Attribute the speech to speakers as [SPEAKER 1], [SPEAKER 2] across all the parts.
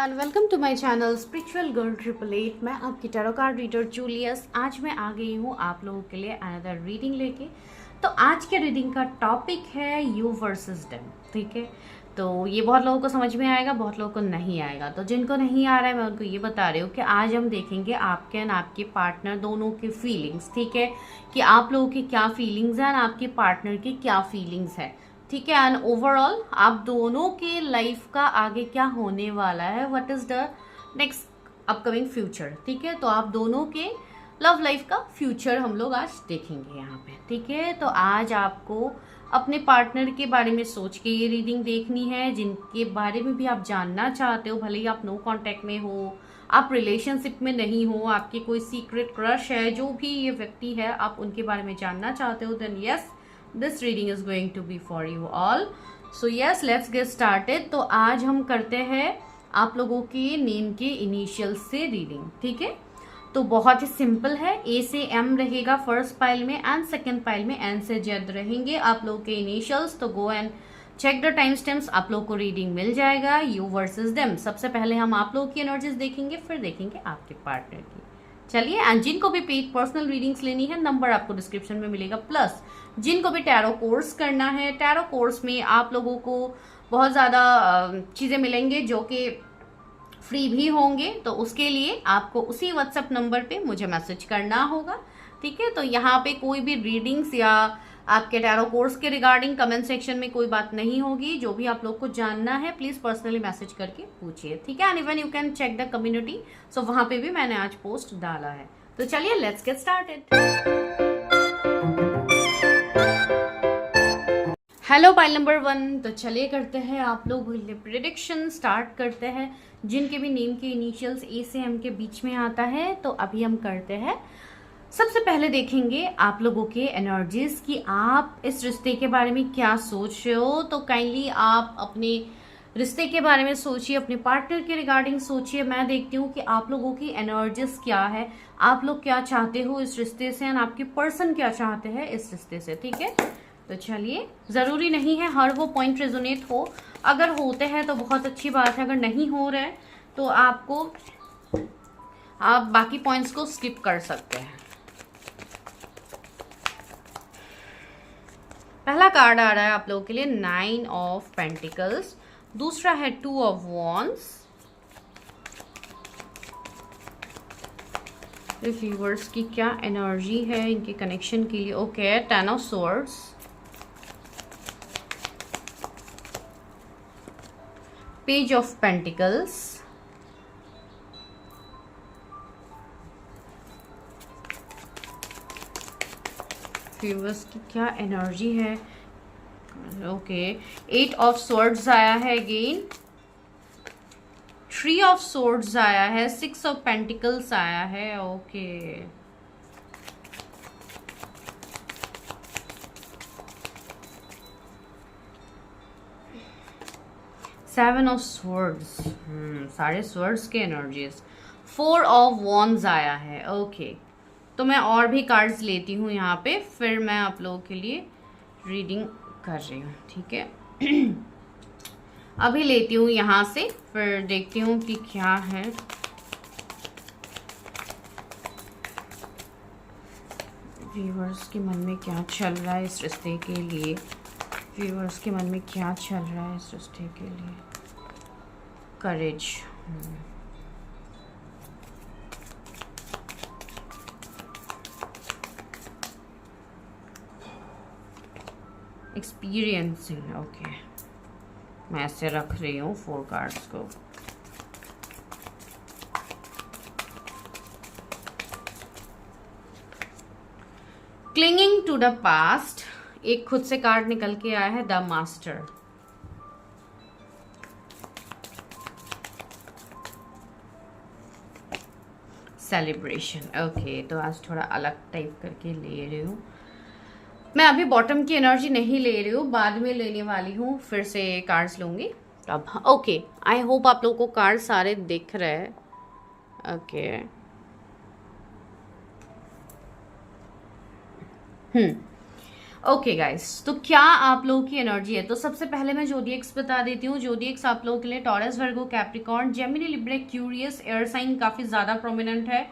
[SPEAKER 1] Everyone, welcome to my channel spiritual girl 888। मैं आपकी tarot card reader Julius. आज मैं आ गई हूँ आप लोगों के लिए अनदर रीडिंग लेके। तो आज के रीडिंग का टॉपिक है यू वर्सेस देम। ठीक है, तो ये बहुत लोगों को समझ में आएगा, बहुत लोगों को नहीं आएगा। तो जिनको नहीं आ रहा है मैं उनको ये बता रही हूँ कि आज हम देखेंगे आपके एंड आपके पार्टनर दोनों की फीलिंग्स। ठीक है, कि आप लोगों की क्या फीलिंग्स हैं एंड आपके पार्टनर की क्या फीलिंग्स है। ठीक है, एंड ओवरऑल आप दोनों के लाइफ का आगे क्या होने वाला है, what is the next upcoming future. ठीक है, तो आप दोनों के लव लाइफ का फ्यूचर हम लोग आज देखेंगे यहाँ पे। ठीक है, तो आज आपको अपने पार्टनर के बारे में सोच के ये रीडिंग देखनी है, जिनके बारे में भी आप जानना चाहते हो। भले ही आप नो कांटेक्ट में हो, आप रिलेशनशिप में नहीं हो, आपके कोई सीक्रेट क्रश है, जो भी ये व्यक्ति है आप उनके बारे में जानना चाहते हो, then yes this reading is going to be for you all. So yes, let's get started. तो आज हम करते हैं आप लोगों के नेम के इनिशियल से रीडिंग। ठीक है, तो बहुत ही सिंपल है। ए से एम रहेगा फर्स्ट पाइल में एंड सेकेंड पाइल में एन से जेड रहेंगे आप लोगों के इनिशियल्स। तो go and check the time stamps, आप लोगों को रीडिंग मिल जाएगा यू वर्सेस देम। सबसे पहले हम आप लोगों की एनर्जीज देखेंगे, फिर देखेंगे आपके पार्टनर की। चलिए, एंड जिनको भी पेड पर्सनल रीडिंग्स लेनी है, नंबर आपको डिस्क्रिप्शन में मिलेगा। प्लस जिनको भी टैरो कोर्स करना है, टैरो कोर्स में आप लोगों को बहुत ज़्यादा चीज़ें मिलेंगे जो कि फ्री भी होंगे। तो उसके लिए आपको उसी व्हाट्सएप नंबर पे मुझे मैसेज करना होगा। ठीक है, तो यहाँ पे कोई भी रीडिंग्स या आपके टैरो कोर्स के रिगार्डिंग कमेंट सेक्शन में कोई बात नहीं होगी। जो भी आप लोग को जानना है प्लीज पर्सनली मैसेज करके पूछिए। ठीक है, and even you can check the community, so वहां पे भी मैंने आज पोस्ट डाला है। तो चलिए, let's get started. Hello pile number 1। तो चलिए करते हैं आप लोग प्रेडिक्शन स्टार्ट करते हैं। जिनके भी नेम के इनिशियल्स ए से एम के बीच में आता है, तो अभी हम करते हैं। सबसे पहले देखेंगे आप लोगों के एनर्जीज कि आप इस रिश्ते के बारे में क्या सोच रहे हो। तो काइंडली आप अपने रिश्ते के बारे में सोचिए, अपने पार्टनर के रिगार्डिंग सोचिए। मैं देखती हूँ कि आप लोगों की एनर्जीज क्या है, आप लोग क्या चाहते हो इस रिश्ते से एंड आपके पर्सन क्या चाहते हैं इस रिश्ते से। ठीक है, तो चलिए, जरूरी नहीं है हर वो पॉइंट रेजोनेट हो। अगर होते हैं तो बहुत अच्छी बात है, अगर नहीं हो रहे तो आप बाकी पॉइंट्स को स्किप कर सकते हैं। पहला कार्ड आ रहा है आप लोगों के लिए 9 ऑफ पेंटिकल्स, दूसरा है 2 ऑफ वॉन्ड्स। व्यूअर्स की क्या एनर्जी है इनके कनेक्शन के लिए। Okay, 10 of swords, page of pentacles, viewers की क्या एनर्जी है। ओके, 8 ऑफ स्वॉर्ड्स आया है अगेन, 3 ऑफ स्वॉर्ड्स आया है, 6 ऑफ पेंटिकल्स आया है। ओके, सेवन ऑफ स्वर्ड्स, सारे स्वर्ड्स के एनर्जीज। 4 ऑफ वॉन्ड्स आया है। ओके, तो मैं और भी कार्ड्स लेती हूँ यहाँ पे, फिर मैं आप लोगों के लिए रीडिंग कर रही हूँ। ठीक है, अभी लेती हूँ यहाँ से, फिर देखती हूँ कि क्या है। व्यूअर्स के मन में क्या चल रहा है इस रिश्ते के लिए, व्यूअर्स के मन में क्या चल रहा है इस रिश्ते के लिए। करेज, एक्सपीरियंसिंग। ओके, मैं ऐसे रख रही हूँ 4 कार्ड्स को। क्लिंगिंग टू द पास्ट, एक खुद से कार्ड निकल के आया है द मास्टर। सेलिब्रेशन। ओके, तो आज थोड़ा अलग टाइप करके ले रही हूँ मैं। अभी बॉटम की एनर्जी नहीं ले रही हूँ, बाद में लेने वाली हूँ, फिर से कार्ड्स लूंगी अब। ओके, आई होप आप लोगों को कार्ड सारे दिख रहे हैं। ओके, ओके गाइस, तो क्या आप लोगों की एनर्जी है? तो सबसे पहले मैं जोडिएक्स बता देती हूँ। जोडिएक्स आप लोगों के लिए Taurus, Virgo, Capricorn, Gemini, Libra, Aquarius, air sign काफी ज्यादा प्रोमिनेंट है।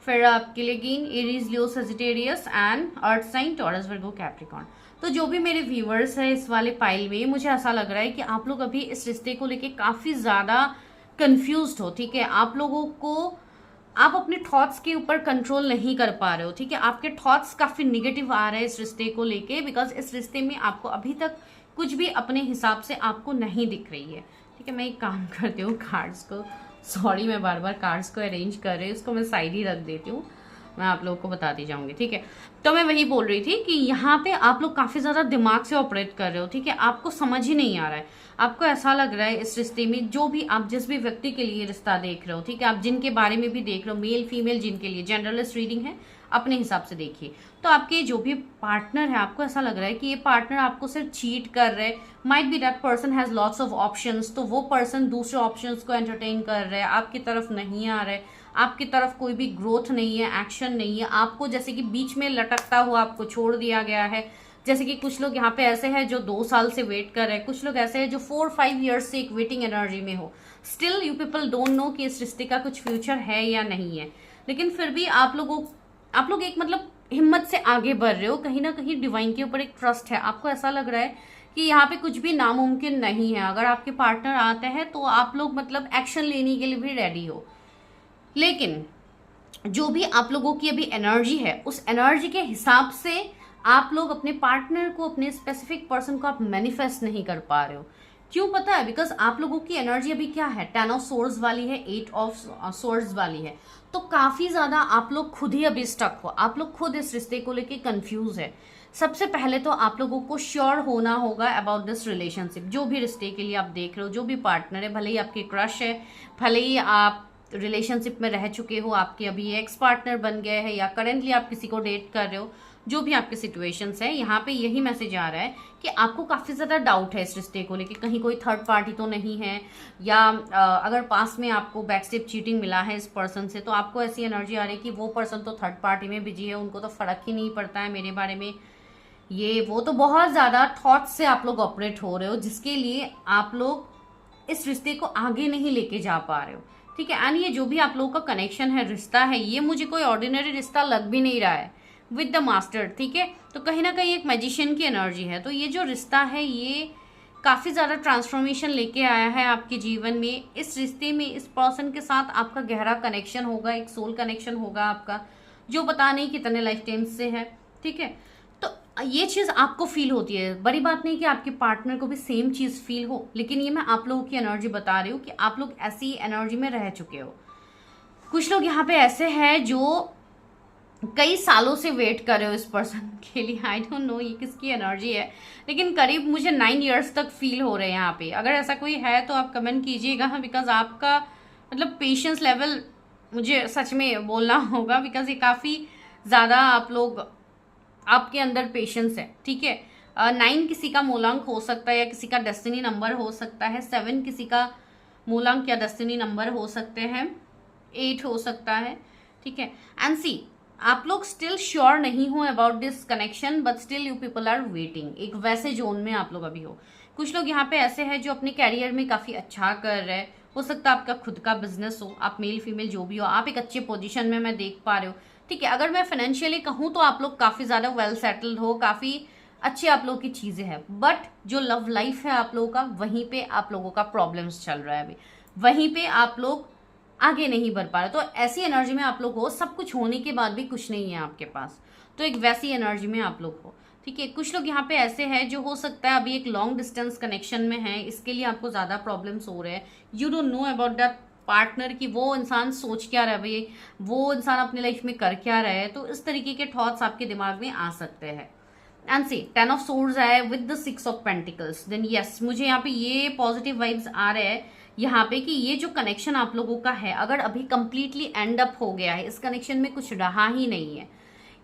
[SPEAKER 1] फिर आपके लिए again Aries, Leo, Sagittarius and earth sign, Taurus, Virgo, Capricorn. तो जो भी मेरे व्यूअर्स है इस वाले पाइल में, मुझे ऐसा लग रहा है कि आप लोग अभी इस रिश्ते को लेके काफी ज्यादा कंफ्यूज्ड हो। ठीक है, आप लोगों को आप अपने थॉट्स के ऊपर कंट्रोल नहीं कर पा रहे हो। ठीक है, आपके थॉट्स काफी निगेटिव आ रहे हैं इस रिश्ते को लेके, बिकॉज इस रिश्ते में आपको अभी तक कुछ भी अपने हिसाब से आपको नहीं दिख रही है। ठीक है, मैं एक काम करती हूँ, कार्ड्स को, सॉरी मैं बार बार कार्ड्स को अरेंज कर रही हूँ, उसको मैं साइड ही रख देती हूँ, मैं आप लोगों को बताती जाऊंगी। ठीक है, तो मैं वही बोल रही थी कि यहाँ पे आप लोग काफी ज्यादा दिमाग से ऑपरेट कर रहे हो। ठीक है, आपको समझ ही नहीं आ रहा है, आपको ऐसा लग रहा है इस रिश्ते में जो भी आप जिस भी व्यक्ति के लिए रिश्ता देख रहे हो, ठीक है, आप जिनके बारे में भी देख रहे हो, मेल फीमेल जिनके लिए, जनरलिस्ट रीडिंग है, अपने हिसाब से देखिए। तो आपके जो भी पार्टनर है, आपको ऐसा लग रहा है कि ये पार्टनर आपको सिर्फ चीट कर रहे हैं। Might be that person has lots of options, तो वो पर्सन दूसरे ऑप्शंस को एंटरटेन कर रहे हैं, आपकी तरफ नहीं आ रहे, आपकी तरफ कोई भी ग्रोथ नहीं है, एक्शन नहीं है, आपको जैसे कि बीच में लटकता हुआ आपको छोड़ दिया गया है। जैसे कि कुछ लोग यहाँ पे ऐसे हैं जो 2 साल से वेट कर रहे हैं, कुछ लोग ऐसे हैं जो 4-5 ईयर्स से एक वेटिंग एनर्जी में हो। Still you people don't know कि इस रिश्ते का कुछ फ्यूचर है या नहीं है, लेकिन फिर भी आप लोग एक मतलब हिम्मत से आगे बढ़ रहे हो। कहीं ना कहीं डिवाइन के ऊपर एक ट्रस्ट है, आपको ऐसा लग रहा है कि यहाँ पे कुछ भी नामुमकिन नहीं है। अगर आपके पार्टनर आते हैं तो आप लोग मतलब एक्शन लेने के लिए भी रेडी हो। लेकिन जो भी आप लोगों की अभी एनर्जी है, उस एनर्जी के हिसाब से आप लोग अपने पार्टनर को, अपने स्पेसिफिक पर्सन को आप मैनिफेस्ट नहीं कर पा रहे हो। क्यों पता है? बिकॉज आप लोगों की एनर्जी अभी क्या है, 10 ऑफ सोर्ड्स वाली है, 8 ऑफ सोर्ड्स वाली है। तो काफी ज्यादा आप लोग खुद ही अभी स्टक हो, आप लोग खुद इस रिश्ते को लेके कंफ्यूज है। सबसे पहले तो आप लोगों को श्योर होना होगा अबाउट दिस रिलेशनशिप। जो भी रिश्ते के लिए आप देख रहे हो, जो भी पार्टनर है, भले ही आपके क्रश है, भले ही आप रिलेशनशिप में रह चुके हो, आपके अभी एक्स पार्टनर बन गए हैं, या करेंटली आप किसी को डेट कर रहे हो, जो भी आपके सिचुएशंस है, यहाँ पे यही मैसेज आ रहा है कि आपको काफी ज्यादा डाउट है इस रिश्ते को लेके, कहीं कोई थर्ड पार्टी तो नहीं है, या अगर पास में आपको बैकस्टेप चीटिंग मिला है इस पर्सन से, तो आपको ऐसी एनर्जी आ रही है कि वो पर्सन तो थर्ड पार्टी में बिजी है, उनको तो फर्क ही नहीं पड़ता है मेरे बारे में, ये वो। तो बहुत ज्यादा थॉट्स से आप लोग ऑपरेट हो रहे हो, जिसके लिए आप लोग इस रिश्ते को आगे नहीं लेके जा पा रहे हो। ठीक है, एंड ये जो भी आप लोगों का कनेक्शन है, रिश्ता है, ये मुझे कोई ऑर्डिनरी रिश्ता लग भी नहीं रहा है विद द मास्टर। ठीक है, तो कहीं ना कहीं एक मैजिशियन की एनर्जी है। तो ये जो रिश्ता है, ये काफी ज्यादा ट्रांसफॉर्मेशन लेके आया है आपके जीवन में। इस रिश्ते में इस पर्सन के साथ आपका गहरा कनेक्शन होगा, एक सोल कनेक्शन होगा आपका, जो पता नहीं कितने लाइफ टाइम से है। ठीक है, तो ये चीज आपको फील होती है। बड़ी बात नहीं कि आपके पार्टनर को भी सेम चीज फील हो, लेकिन ये मैं आप लोगों की एनर्जी बता रही हूँ कि आप लोग ऐसी एनर्जी में रह चुके हो। कुछ लोग यहाँ पे ऐसे हैं जो कई सालों से वेट कर रहे हो इस पर्सन के लिए। आई डोंट नो ये किसकी एनर्जी है, लेकिन करीब मुझे 9 इयर्स तक फील हो रहे हैं यहाँ पे। अगर ऐसा कोई है तो आप कमेंट कीजिएगा, बिकॉज आपका मतलब पेशेंस लेवल मुझे सच में बोलना होगा, बिकॉज ये काफी ज्यादा आप लोग, आपके अंदर पेशेंस है। ठीक है, 9 किसी का मूलांक हो सकता है या किसी का डेस्टिनी नंबर हो सकता है, 7 किसी का मूलांक या डेस्टिनी नंबर हो सकते हैं, 8 हो सकता है। ठीक है, एंड सी आप लोग स्टिल श्योर नहीं हो about this connection, but still you people are waiting. एक वैसे जोन में आप लोग अभी हो। कुछ लोग यहाँ पे ऐसे हैं जो अपने कैरियर में काफी अच्छा कर रहे हैं, हो सकता है आपका खुद का बिजनेस हो, आप मेल फीमेल जो भी हो, आप एक अच्छे पोजीशन में मैं देख पा रहे हो। ठीक है, अगर मैं फाइनेंशियली कहूँ तो आप लोग काफी ज्यादा वेल सेटल्ड हो, काफी अच्छी आप लोगों की चीजें हैं, बट जो लव लाइफ है आप लोगों का, वहीं पे आप लोगों का प्रॉब्लम्स चल रहा है अभी, वहीं पे आप लोग आगे नहीं बढ़ पा रहे। तो ऐसी एनर्जी में आप लोग हो, सब कुछ होने के बाद भी कुछ नहीं है आपके पास, तो एक वैसी एनर्जी में आप लोग हो। ठीक है, कुछ लोग यहाँ पे ऐसे हैं जो हो सकता है अभी एक लॉन्ग डिस्टेंस कनेक्शन में है, इसके लिए आपको ज्यादा प्रॉब्लम्स हो रहे हैं। You don't know about that partner कि वो इंसान सोच क्या रहा है भाई, वो इंसान अपनी लाइफ में कर क्या रहा है। तो इस तरीके के थॉट्स आपके दिमाग में आ सकते हैं। एंड सी 10 ऑफ सोर्ड्स आए with the 6 of pentacles, then yes मुझे यहाँ पे ये पॉजिटिव वाइब्स आ रहे हैं यहाँ पे कि ये जो कनेक्शन आप लोगों का है, अगर अभी कंप्लीटली एंड अप हो गया है, इस कनेक्शन में कुछ रहा ही नहीं है,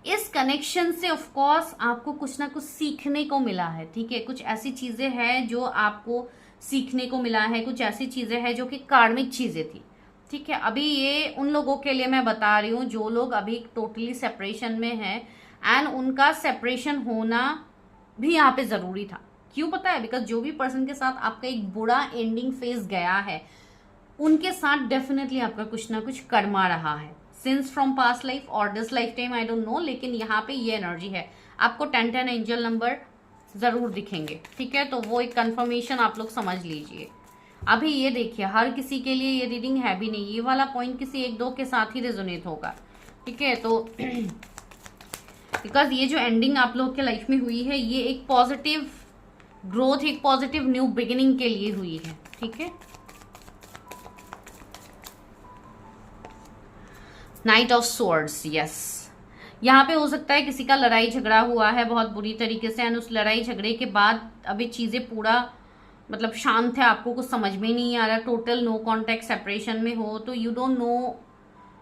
[SPEAKER 1] इस कनेक्शन से ऑफ कोर्स आपको कुछ ना कुछ सीखने को मिला है। ठीक है, कुछ ऐसी चीजें हैं जो आपको सीखने को मिला है, कुछ ऐसी चीजें हैं जो कि कार्मिक चीजें थी। ठीक है, अभी ये उन लोगों के लिए मैं बता रही हूँ जो लोग अभी टोटली सेपरेशन में है, एंड उनका सेपरेशन होना भी यहाँ पे जरूरी था। क्यों पता है? बिकॉज जो भी पर्सन के साथ आपका एक बुरा एंडिंग फेज गया है, उनके साथ डेफिनेटली आपका कुछ ना कुछ कर्मा रहा है, सिंस फ्रॉम पास्ट लाइफ और this life time, I don't no, लेकिन यहाँ पे ये एनर्जी है। आपको 10 एंजल नंबर जरूर दिखेंगे, ठीक है? तो वो एक कंफर्मेशन आप लोग समझ लीजिए। अभी ये देखिए, हर किसी के लिए ये रीडिंग है भी नहीं, ये वाला पॉइंट किसी एक दो के साथ ही रेजोनेट होगा, ठीक है? तो बिकॉज ये जो एंडिंग आप लोग के लाइफ में हुई है, ये एक पॉजिटिव ग्रोथ, एक पॉजिटिव न्यू बिगिनिंग के लिए हुई है, ठीक है? Night of swords, yes. यहाँ पे हो सकता है किसी का लड़ाई झगड़ा हुआ है बहुत बुरी तरीके से, एंड उस लड़ाई झगड़े के बाद अभी चीजें पूरा मतलब शांत है, आपको कुछ समझ में नहीं आ रहा, टोटल नो कॉन्टेक्ट सेपरेशन में हो, तो you don't know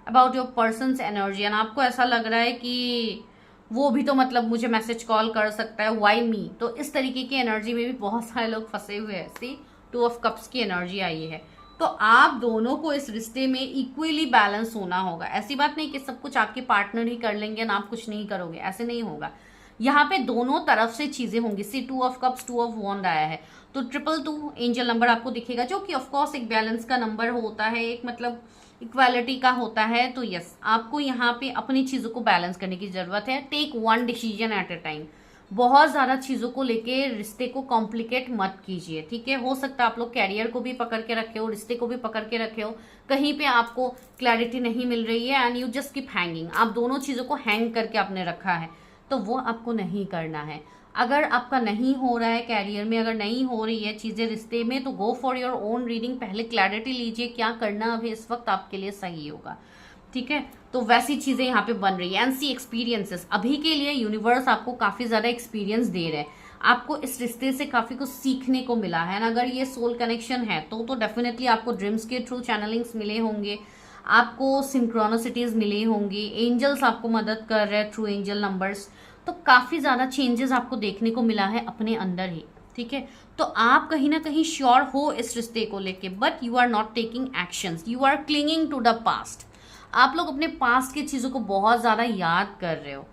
[SPEAKER 1] about your persons energy, and आपको ऐसा लग रहा है कि वो भी तो मतलब मुझे मैसेज कॉल कर सकता है, व्हाई मी? तो इस तरीके की एनर्जी में भी बहुत सारे लोग फंसे हुए हैं। सी 2 ऑफ कप्स की एनर्जी आई है, तो आप दोनों को इस रिश्ते में इक्वली बैलेंस होना होगा। ऐसी बात नहीं कि सब कुछ आपके पार्टनर ही कर लेंगे ना आप कुछ नहीं करोगे, ऐसे नहीं होगा। यहाँ पे दोनों तरफ से चीजें होंगी। सी 2 ऑफ कप्स, 2 ऑफ वॉन्ड आया है, तो 222 एंजल नंबर आपको दिखेगा, जो कि ऑफकोर्स एक बैलेंस का नंबर होता है, एक मतलब इक्वालिटी का होता है। तो यस, आपको यहाँ पे अपनी चीजों को बैलेंस करने की जरूरत है। Take one decision at a time. बहुत ज्यादा चीजों को लेके रिश्ते को कॉम्प्लिकेट मत कीजिए, ठीक है? हो सकता है आप लोग कैरियर को भी पकड़ के रखे हो, रिश्ते को भी पकड़ के रखे हो, कहीं पे आपको क्लैरिटी नहीं मिल रही है, and you just keep hanging. आप दोनों चीजों को हैंग करके आपने रखा है, तो वो आपको नहीं करना है। अगर आपका नहीं हो रहा है कैरियर में, अगर नहीं हो रही है चीजें रिश्ते में, तो go for your own reading. पहले क्लैरिटी लीजिए क्या करना अभी इस वक्त आपके लिए सही होगा, ठीक है? तो वैसी चीजें यहाँ पे बन रही है। एंड सी एक्सपीरियंसेस, अभी के लिए यूनिवर्स आपको काफी ज्यादा एक्सपीरियंस दे रहे हैं, आपको इस रिश्ते से काफी कुछ सीखने को मिला है। एंड अगर ये सोल कनेक्शन है तो डेफिनेटली आपको ड्रीम्स के थ्रू चैनलिंग्स मिले होंगे, आपको सिंक्रोनिसिटीज मिले होंगी, एंजल्स आपको मदद कर रहे हैं थ्रू एंजल नंबर्स। तो काफी ज्यादा चेंजेस आपको देखने को मिला है अपने अंदर ही, ठीक है? तो आप कहीं ना कहीं श्योर हो इस रिश्ते को लेके, but you are not taking actions, you are clinging to the past. आप लोग अपने पास्ट की चीजों को बहुत ज्यादा याद कर रहे हो।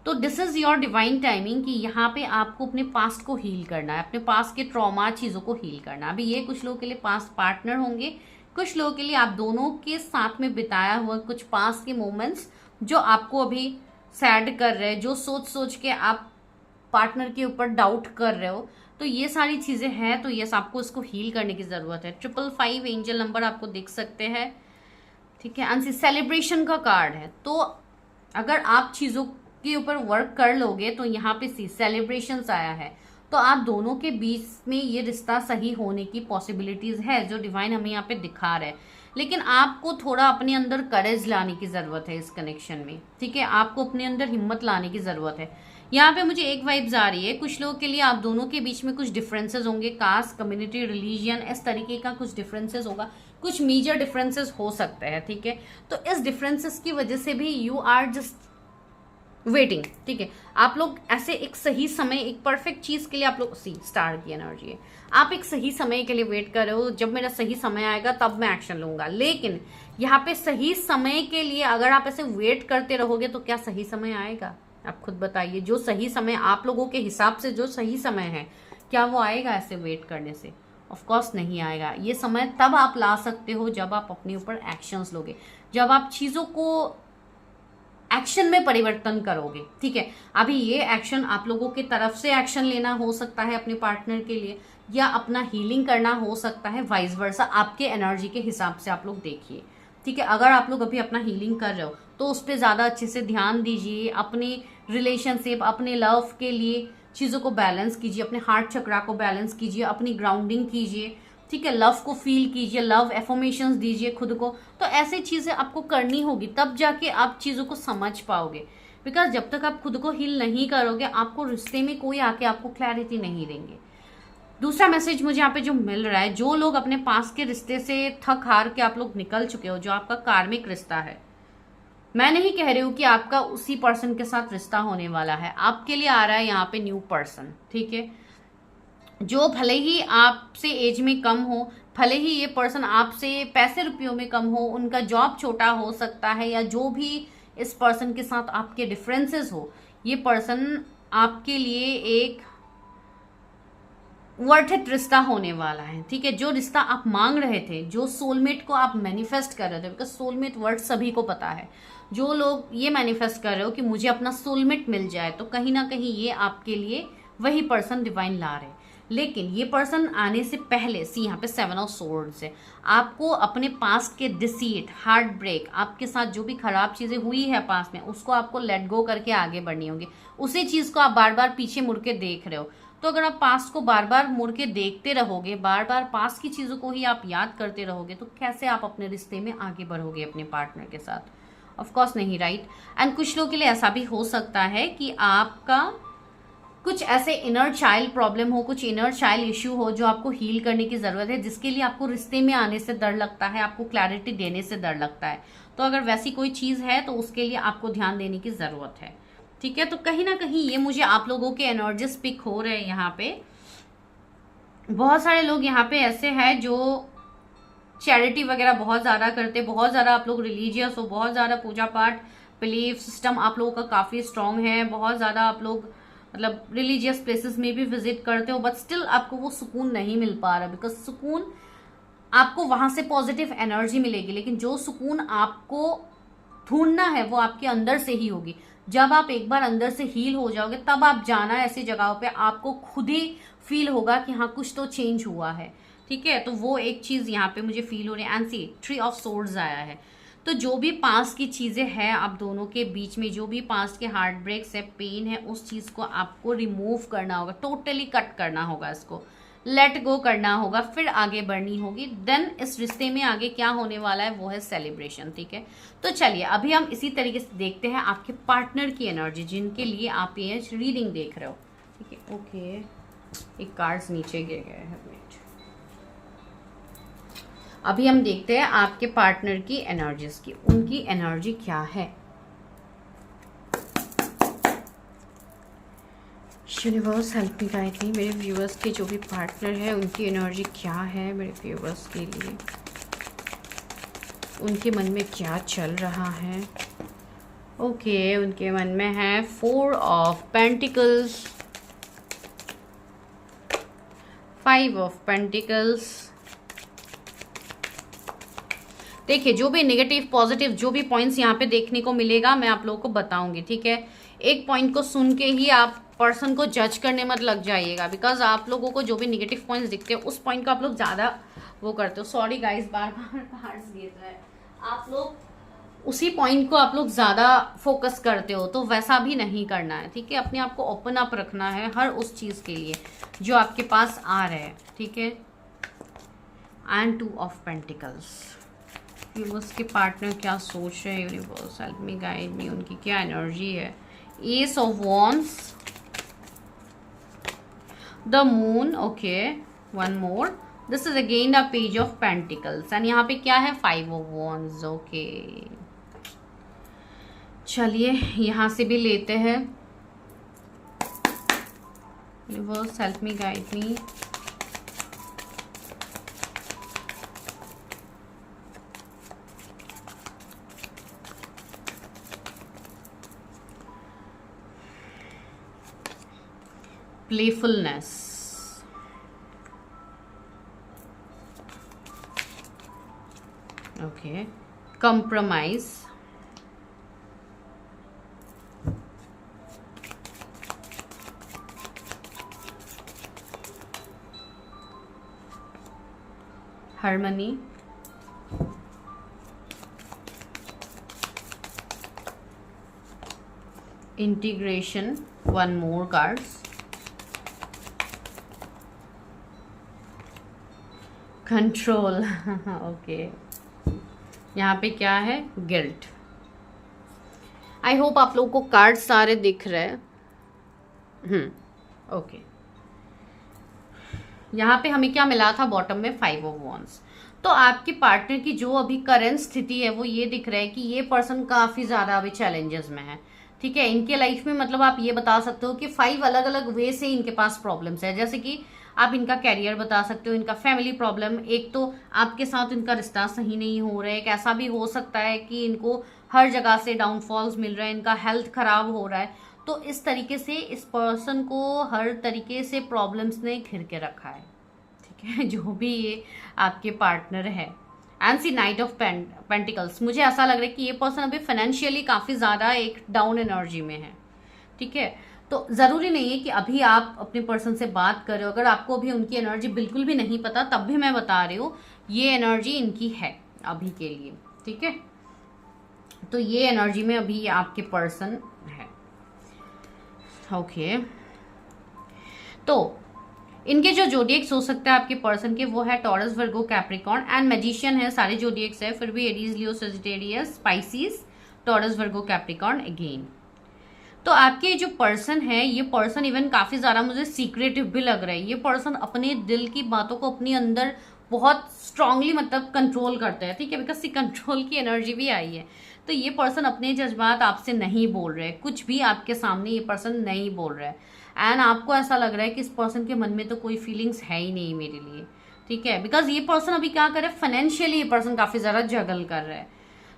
[SPEAKER 1] तो this is your divine timing कि यहाँ पे आपको अपने पास्ट को हील करना है, अपने पास्ट के ट्रॉमा चीजों को हील करना है। अभी ये कुछ लोगों के लिए पास्ट पार्टनर होंगे, कुछ लोगों के लिए आप दोनों के साथ में बिताया हुआ कुछ पास्ट के मोमेंट्स जो आपको अभी सैड कर रहे हैं, जो सोच सोच के आप पार्टनर के ऊपर डाउट कर रहे हो। तो ये सारी चीजें हैं, तो यस, आपको इसको हील करने की जरूरत है। 555 एंजल नंबर आपको दिख सकते हैं, ठीक है? अंसी सेलिब्रेशन का कार्ड है, तो अगर आप चीजों के ऊपर वर्क कर लोगे तो यहाँ पे सी सेलिब्रेशंस आया है, तो आप दोनों के बीच में ये रिश्ता सही होने की पॉसिबिलिटीज है, जो डिवाइन हमें यहाँ पे दिखा रहा है। लेकिन आपको थोड़ा अपने अंदर करेज लाने की जरूरत है इस कनेक्शन में, ठीक है? आपको अपने अंदर हिम्मत लाने की जरूरत है। यहाँ पे मुझे एक वाइब्स आ रही है, कुछ लोगों के लिए आप दोनों के बीच में कुछ डिफरेंसेस होंगे, कास्ट, कम्युनिटी, रिलीजियन, इस तरीके का कुछ डिफरेंसेस होगा, कुछ मेजर डिफरेंसेस हो सकते हैं, ठीक है? तो इस डिफरेंसेस की वजह से भी यू आर जस्ट वेटिंग, ठीक है? आप लोग ऐसे एक सही समय, एक परफेक्ट चीज के लिए आप लोग, सी स्टार की एनर्जी है, आप एक सही समय के लिए वेट कर रहे हो, जब मेरा सही समय आएगा तब मैं एक्शन लूंगा। लेकिन यहाँ पे सही समय के लिए अगर आप ऐसे वेट करते रहोगे तो क्या सही समय आएगा? आप खुद बताइए। जो सही समय आप लोगों के हिसाब से जो सही समय है, क्या वो आएगा ऐसे वेट करने से? ऑफ कोर्स नहीं आएगा। ये समय तब आप ला सकते हो जब आप अपने ऊपर एक्शंस लोगे, जब आप चीजों को एक्शन में परिवर्तन करोगे, ठीक है? अभी ये एक्शन आप लोगों की तरफ से एक्शन लेना हो सकता है अपने पार्टनर के लिए, या अपना हीलिंग करना हो सकता है, वाइस वर्सा, आपके एनर्जी के हिसाब से आप लोग देखिए, ठीक है? अगर आप लोग अभी अपना हीलिंग कर रहे हो तो उस पर ज्यादा अच्छे से ध्यान दीजिए, अपने रिलेशनशिप, अपने लव के लिए चीजों को बैलेंस कीजिए, अपने हार्ट चक्रा को बैलेंस कीजिए, अपनी ग्राउंडिंग कीजिए, ठीक है? लव को फील कीजिए, लव एफर्मेशंस दीजिए खुद को। तो ऐसी चीजें आपको करनी होगी, तब जाके आप चीजों को समझ पाओगे। बिकॉज जब तक आप खुद को हील नहीं करोगे, आपको रिश्ते में कोई आके आपको क्लैरिटी नहीं देंगे। दूसरा मैसेज मुझे यहाँ पे जो मिल रहा है, जो लोग अपने पास के रिश्ते से थक हार के आप लोग निकल चुके हो, जो आपका कार्मिक रिश्ता है, मैं नहीं कह रही हूँ कि आपका उसी पर्सन के साथ रिश्ता होने वाला है, आपके लिए आ रहा है यहाँ पे न्यू पर्सन, ठीक है? जो भले ही आपसे एज में कम हो, भले ही ये पर्सन आपसे पैसे रुपयों में कम हो, उनका जॉब छोटा हो सकता है, या जो भी इस पर्सन के साथ आपके डिफरेंसेस हो, ये पर्सन आपके लिए एक वर्थ इट रिश्ता होने वाला है, ठीक है। जो रिश्ता आप मांग रहे थे, जो सोलमेट को आप मैनिफेस्ट कर रहे थे, बिकॉज सोलमेट वर्ड सभी को पता है, जो लोग ये मैनिफेस्ट कर रहे हो कि मुझे अपना सोलमेट मिल जाए, तो कहीं ना कहीं ये आपके लिए वही पर्सन डिवाइन ला रहे हैं। लेकिन ये पर्सन आने से पहले, सी यहाँ पे 7 ऑफ सोर्ड्स है, आपको अपने पास्ट के डिसीट, हार्ट ब्रेक, आपके साथ जो भी खराब चीजें हुई है पास्ट में, उसको आपको लेट गो करके आगे बढ़नी होगी। उसी चीज को आप बार बार पीछे मुड़ के देख रहे हो, तो अगर आप पास्ट को बार बार मुड़ के देखते रहोगे, बार बार पास्ट की चीजों को ही आप याद करते रहोगे, तो कैसे आप अपने रिश्ते में आगे बढ़ोगे अपने पार्टनर के साथ? ऑफ कोर्स नहीं, राइट। एंड कुछ लोगों के लिए ऐसा भी हो सकता है कि आपका कुछ ऐसे इनर चाइल्ड प्रॉब्लम हो, कुछ इनर चाइल्ड इश्यू हो जो आपको हील करने की जरूरत है, जिसके लिए आपको रिश्ते में आने से डर लगता है, आपको क्लैरिटी देने से डर लगता है। तो अगर वैसी कोई चीज है तो उसके लिए आपको ध्यान देने की जरूरत है, ठीक है। तो कहीं ना कहीं ये मुझे आप लोगों के एनर्जीज पिक हो रहे हैं यहाँ पे। बहुत सारे लोग यहाँ पे ऐसे हैं जो चैरिटी वगैरह बहुत ज्यादा करते, बहुत ज्यादा आप लोग रिलीजियस हो, बहुत ज्यादा पूजा पाठ बिलीफ सिस्टम आप लोगों का काफी स्ट्रांग है, बहुत ज्यादा आप लोग मतलब रिलीजियस प्लेसेस में भी विजिट करते हो, बट स्टिल आपको वो सुकून नहीं मिल पा रहा, बिकॉज सुकून आपको वहां से पॉजिटिव एनर्जी मिलेगी, लेकिन जो सुकून आपको ढूंढना है वो आपके अंदर से ही होगी। जब आप एक बार अंदर से हील हो जाओगे, तब आप जाना ऐसी जगहों पे, आपको खुद ही फील होगा कि हाँ कुछ तो चेंज हुआ है, ठीक है। तो वो एक चीज यहाँ पे मुझे फील हो रही है। एंड सी 3 ऑफ सोर्ड्स आया है, तो जो भी पास्ट की चीजें हैं आप दोनों के बीच में, जो भी पास्ट के हार्ट ब्रेक्स है, पेन है, उस चीज को आपको रिमूव करना होगा, टोटली कट करना होगा, इसको लेट गो करना होगा, फिर आगे बढ़नी होगी। देन इस रिश्ते में आगे क्या होने वाला है वो है सेलिब्रेशन, ठीक है। तो चलिए अभी हम इसी तरीके से देखते हैं आपके पार्टनर की एनर्जी, जिनके लिए आप ये रीडिंग देख रहे हो, ठीक है। ओके, एक कार्ड्स नीचे गिर गए हैं, अभी हम देखते हैं आपके पार्टनर की एनर्जीज की, उनकी एनर्जी क्या है। Universe help me guide me, मेरे व्यूअर्स के जो भी पार्टनर है उनकी एनर्जी क्या है मेरे व्यूअर्स के लिए, उनके मन में क्या चल रहा है। ओके, उनके मन में है 4 ऑफ पेंटिकल्स, 5 ऑफ पेंटिकल्स। देखिए जो भी नेगेटिव पॉजिटिव जो भी पॉइंट्स यहाँ पे देखने को मिलेगा मैं आप लोगों को बताऊंगी, ठीक है। एक पॉइंट को सुन के ही आप पर्सन को जज करने मत लग जाइएगा, बिकॉज आप लोगों को जो भी नेगेटिव पॉइंट्स दिखते हैं उस पॉइंट को आप लोग ज्यादा वो करते हो। सॉरी गाइस, बार बार कार्ड्स गिर रहा है, आप लोग उसी पॉइंट को आप लोग ज्यादा फोकस करते हो, तो वैसा भी नहीं करना है, ठीक है। अपने आप को ओपन अप रखना है हर उस चीज के लिए जो आपके पास आ रहा है, ठीक है। एंड 2 ऑफ पेंटिकल्स, यूनिवर्स के पार्टनर क्या सोच रहे हैं, universe help me guide me, उनकी क्या एनर्जी है। S of wands, the moon, okay, one more, this is again a page of pentacles, and यहाँ पे क्या है 5 ऑफ वॉन्ड्स, ओके। चलिए यहाँ से भी लेते हैं, universe help me guide me. playfulness, okay, compromise, harmony, integration, one more cards, control, okay. यहाँ पे क्या है, गिल्ट। आई होप आप लोगों को कार्ड सारे दिख रहे हैं, ओके। यहाँ पे हमें क्या मिला था बॉटम में 5 ऑफ वॉन्ड्स। तो आपके पार्टनर की जो अभी करंट स्थिति है वो ये दिख रहा है कि ये पर्सन काफी ज्यादा अभी चैलेंजेस में है, ठीक है। इनके लाइफ में मतलब आप ये बता सकते हो कि 5 अलग अलग वे से इनके पास प्रॉब्लम्स है, जैसे कि आप इनका कैरियर बता सकते हो, इनका फैमिली प्रॉब्लम, एक तो आपके साथ इनका रिश्ता सही नहीं हो रहा है, ऐसा भी हो सकता है कि इनको हर जगह से डाउनफॉल्स मिल रहे हैं, इनका हेल्थ खराब हो रहा है। तो इस तरीके से इस पर्सन को हर तरीके से प्रॉब्लम्स ने घिर के रखा है, ठीक है, जो भी ये आपके पार्टनर है। And see knight of pentacles, मुझे ऐसा लग रहा है कि ये पर्सन अभी फाइनेंशियली काफ़ी ज़्यादा एक डाउन एनर्जी में है, ठीक है। तो ज़रूरी नहीं है कि अभी आप अपने पर्सन से बात कर रहे हो, अगर आपको अभी उनकी एनर्जी बिल्कुल भी नहीं पता तब भी मैं बता रही हूँ ये एनर्जी इनकी है अभी के लिए, ठीक है। तो ये एनर्जी में अभी आपके पर्सन है, ओके। तो इनके जो जोडिएक्स हो सकता है आपके पर्सन के, वो है taurus, Virgo, Capricorn and magician है, सारे जोडिएक्स है, फिर भी Aries, Leo, Sagittarius, Pisces, taurus, Virgo, Capricorn again. तो आपके जो पर्सन है, ये पर्सन इवन काफी ज्यादा मुझे सीक्रेटिव भी लग रहा है। ये पर्सन अपने दिल की बातों को अपने अंदर बहुत स्ट्रांगली मतलब कंट्रोल करते हैं, ठीक है, बिकॉज कंट्रोल की एनर्जी भी आई है। तो ये पर्सन अपने जज्बात आपसे नहीं बोल रहे, कुछ भी आपके सामने ये पर्सन नहीं बोल रहा है। एंड आपको ऐसा लग रहा है कि इस पर्सन के मन में तो कोई फीलिंग्स है ही नहीं मेरे लिए, ठीक है, बिकॉज ये पर्सन अभी क्या कर रहा है, फाइनेंशियली ये पर्सन काफी ज्यादा जगल कर रहा है।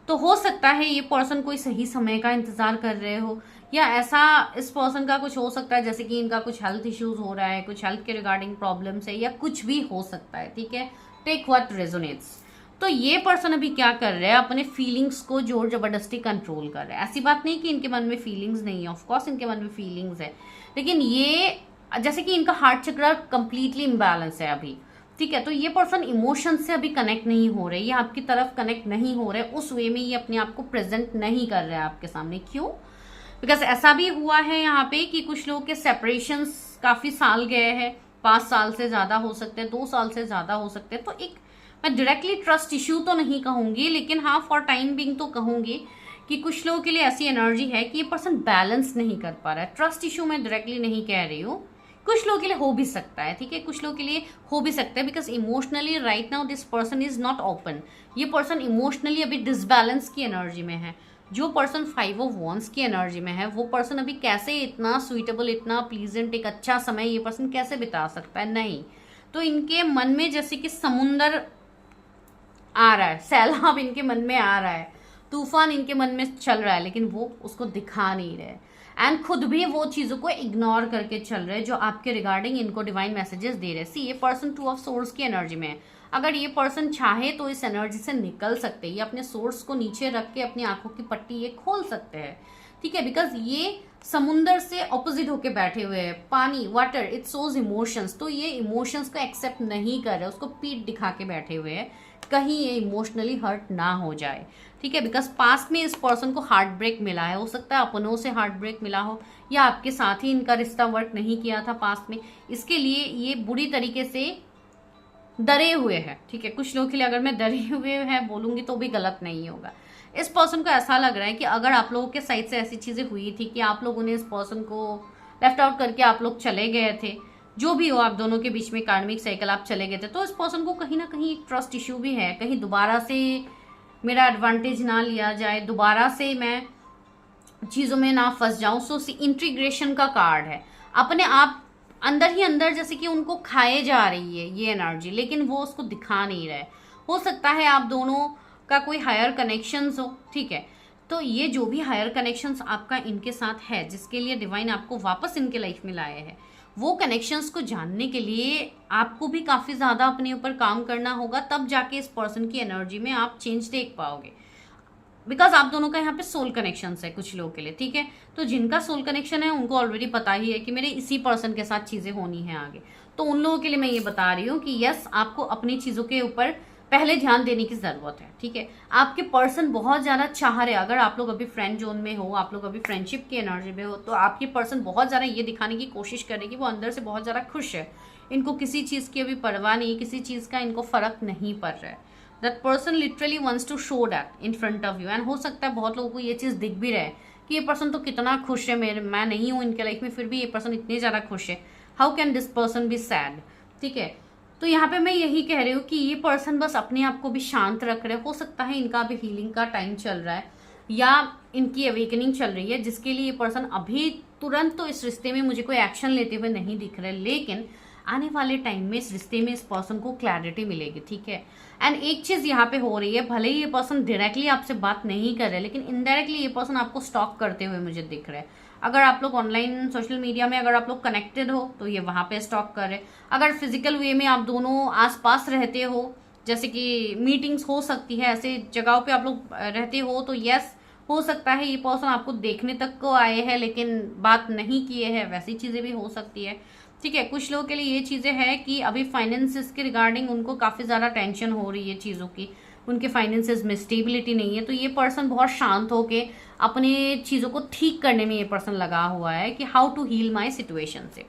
[SPEAKER 1] तो हो सकता है ये पर्सन कोई सही समय का इंतजार कर रहे हो, या ऐसा इस पर्सन का कुछ हो सकता है जैसे कि इनका कुछ हेल्थ इश्यूज हो रहा है, कुछ हेल्थ के रिगार्डिंग प्रॉब्लम्स है, या कुछ भी हो सकता है, ठीक है। Take what resonates. तो ये पर्सन अभी क्या कर रहे हैं, अपने फीलिंग्स को जोर जबरदस्ती कंट्रोल कर रहे हैं। ऐसी बात नहीं कि इनके मन में फीलिंग्स नहीं है, ऑफकोर्स इनके मन में फीलिंग्स है, लेकिन ये जैसे कि इनका हार्ट चक्र कंप्लीटली इम्बैलेंस है अभी, ठीक है। तो ये पर्सन इमोशन से अभी कनेक्ट नहीं हो रहे, ये आपकी तरफ कनेक्ट नहीं हो रहे, उस वे में ये अपने आप को प्रेजेंट नहीं कर रहे हैं आपके सामने। क्यों? बिकॉज ऐसा भी हुआ है यहाँ पे कि कुछ लोगों के सेपरेशंस काफी साल गए हैं, 5 साल से ज्यादा हो सकते हैं, 2 साल से ज्यादा हो सकते हैं। तो एक मैं डायरेक्टली ट्रस्ट इश्यू तो नहीं कहूंगी, लेकिन हाँ फॉर टाइम बिंग तो कहूंगी कि कुछ लोगों के लिए ऐसी एनर्जी है कि ये पर्सन बैलेंस नहीं कर पा रहा है। ट्रस्ट इश्यू मैं डायरेक्टली नहीं कह रही हूँ, कुछ लोगों के लिए हो भी सकता है, ठीक है, कुछ लोगों के लिए हो भी सकता है, because emotionally right now this person is not open. ये पर्सन इमोशनली अभी डिसबैलेंस की एनर्जी में है। जो पर्सन 5 ऑफ वॉन्ड्स की एनर्जी में है, वो पर्सन अभी कैसे इतना सुइटेबल, इतना प्लीजेंट, एक अच्छा समय ये पर्सन कैसे बिता सकता है? नहीं। तो इनके मन में जैसे कि समुंदर आ रहा है, सैलाब इनके मन में आ रहा है, तूफान इनके मन में चल रहा है, लेकिन वो उसको दिखा नहीं रहे, एंड खुद भी वो चीजों को इग्नोर करके चल रहे हैं जो आपके रिगार्डिंग इनको डिवाइन मैसेजेस दे रहे हैं। सी, ये पर्सन 2 ऑफ सोर्स की एनर्जी में है। अगर ये पर्सन चाहे तो इस एनर्जी से निकल सकते हैं, ये अपने सोर्स को नीचे रख के अपनी आंखों की पट्टी ये खोल सकते हैं, ठीक है, बिकॉज ये समुंदर से ऑपोजिट होके बैठे हुए हैं। पानी, वाटर, इट सोज इमोशंस, तो ये इमोशंस को एक्सेप्ट नहीं कर रहे, उसको पीठ दिखा के बैठे हुए हैं, कहीं ये इमोशनली हर्ट ना हो जाए, ठीक है, बिकॉज पास्ट में इस पर्सन को हार्ट ब्रेक मिला है, हो सकता है अपनों से हार्ट ब्रेक मिला हो, या आपके साथ ही इनका रिश्ता वर्क नहीं किया था पास्ट में, इसके लिए ये बुरी तरीके से डरे हुए हैं, ठीक है। कुछ लोगों के लिए अगर मैं डरे हुए हैं बोलूंगी तो भी गलत नहीं होगा। इस पर्सन को ऐसा लग रहा है कि अगर आप लोगों के साइड से ऐसी चीजें हुई थी कि आप लोगों ने इस पर्सन को लेफ्ट आउट करके आप लोग चले गए थे, जो भी हो आप दोनों के बीच में कार्मिक साइकिल आप चले गए थे, तो इस पर्सन को कहीं ना कहीं एक ट्रस्ट इश्यू भी है, कहीं दोबारा से मेरा एडवांटेज ना लिया जाए, दोबारा से मैं चीजों में ना फंस जाऊं। सो इंटीग्रेशन का कार्ड है, अपने आप अंदर ही अंदर जैसे कि उनको खाए जा रही है ये एनर्जी, लेकिन वो उसको दिखा नहीं रहे। हो सकता है आप दोनों का कोई हायर कनेक्शंस हो, ठीक है, तो ये जो भी हायर कनेक्शंस आपका इनके साथ है, जिसके लिए डिवाइन आपको वापस इनके लाइफ में लाए हैं, वो कनेक्शंस को जानने के लिए आपको भी काफी ज्यादा अपने ऊपर काम करना होगा, तब जाके इस पर्सन की एनर्जी में आप चेंज देख पाओगे। बिकॉज आप दोनों का यहाँ पे सोल कनेक्शन है कुछ लोगों के लिए, ठीक है। तो जिनका सोल कनेक्शन है उनको ऑलरेडी पता ही है कि मेरे इसी पर्सन के साथ चीजें होनी है आगे, तो उन लोगों के लिए मैं ये बता रही हूँ कि यस, आपको अपनी चीजों के ऊपर पहले ध्यान देने की जरूरत है, ठीक है। आपके पर्सन बहुत ज्यादा चाह रहे, अगर आप लोग अभी फ्रेंड जोन में हो, आप लोग अभी फ्रेंडशिप की एनर्जी में हो, तो आपके पर्सन बहुत ज्यादा ये दिखाने की कोशिश कर रहे कि वो अंदर से बहुत ज्यादा खुश है, इनको किसी चीज की अभी परवाह नहीं, किसी चीज का इनको फर्क नहीं पड़ रहा है। That person literally wants to show that in front of you, and हो सकता है बहुत लोगों को ये चीज दिख भी रहे कि ये पर्सन तो कितना खुश है, मैं नहीं हूं इनके लाइफ में, फिर भी ये पर्सन इतने ज्यादा खुश है, how can this person be sad, ठीक है। तो यहाँ पे मैं यही कह रही हूँ कि ये पर्सन बस अपने आप को भी शांत रख रहे, हो सकता है इनका भी हीलिंग का टाइम चल रहा है, या इनकी अवेकनिंग चल रही है, जिसके लिए ये पर्सन अभी तुरंत तो इस रिश्ते में मुझे कोई एक्शन लेते हुए नहीं दिख रहे, लेकिन आने वाले टाइम में इस रिश्ते में इस पर्सन को क्लैरिटी मिलेगी, ठीक है। एंड एक चीज यहाँ पे हो रही है, भले ही ये पर्सन डायरेक्टली आपसे बात नहीं कर रहे, लेकिन इनडायरेक्टली ये पर्सन आपको स्टॉक करते हुए मुझे दिख रहा है। अगर आप लोग ऑनलाइन सोशल मीडिया में अगर आप लोग कनेक्टेड हो तो ये वहां पे स्टॉक करे। अगर फिजिकल वे में आप दोनों आसपास रहते हो, जैसे कि मीटिंग्स हो सकती है, ऐसे जगहों पे आप लोग रहते हो, तो यस हो सकता है ये पर्सन आपको देखने तक को आए हैं लेकिन बात नहीं किए हैं, वैसी चीजें भी हो सकती है। ठीक है, कुछ लोगों के लिए ये चीजें हैं कि अभी फाइनेंसिस के रिगार्डिंग उनको काफी ज्यादा टेंशन हो रही है चीजों की, उनके फाइनेंसिस में स्टेबिलिटी नहीं है, तो ये पर्सन बहुत शांत होके अपने चीजों को ठीक करने में ये पर्सन लगा हुआ है कि how to heal my situation से।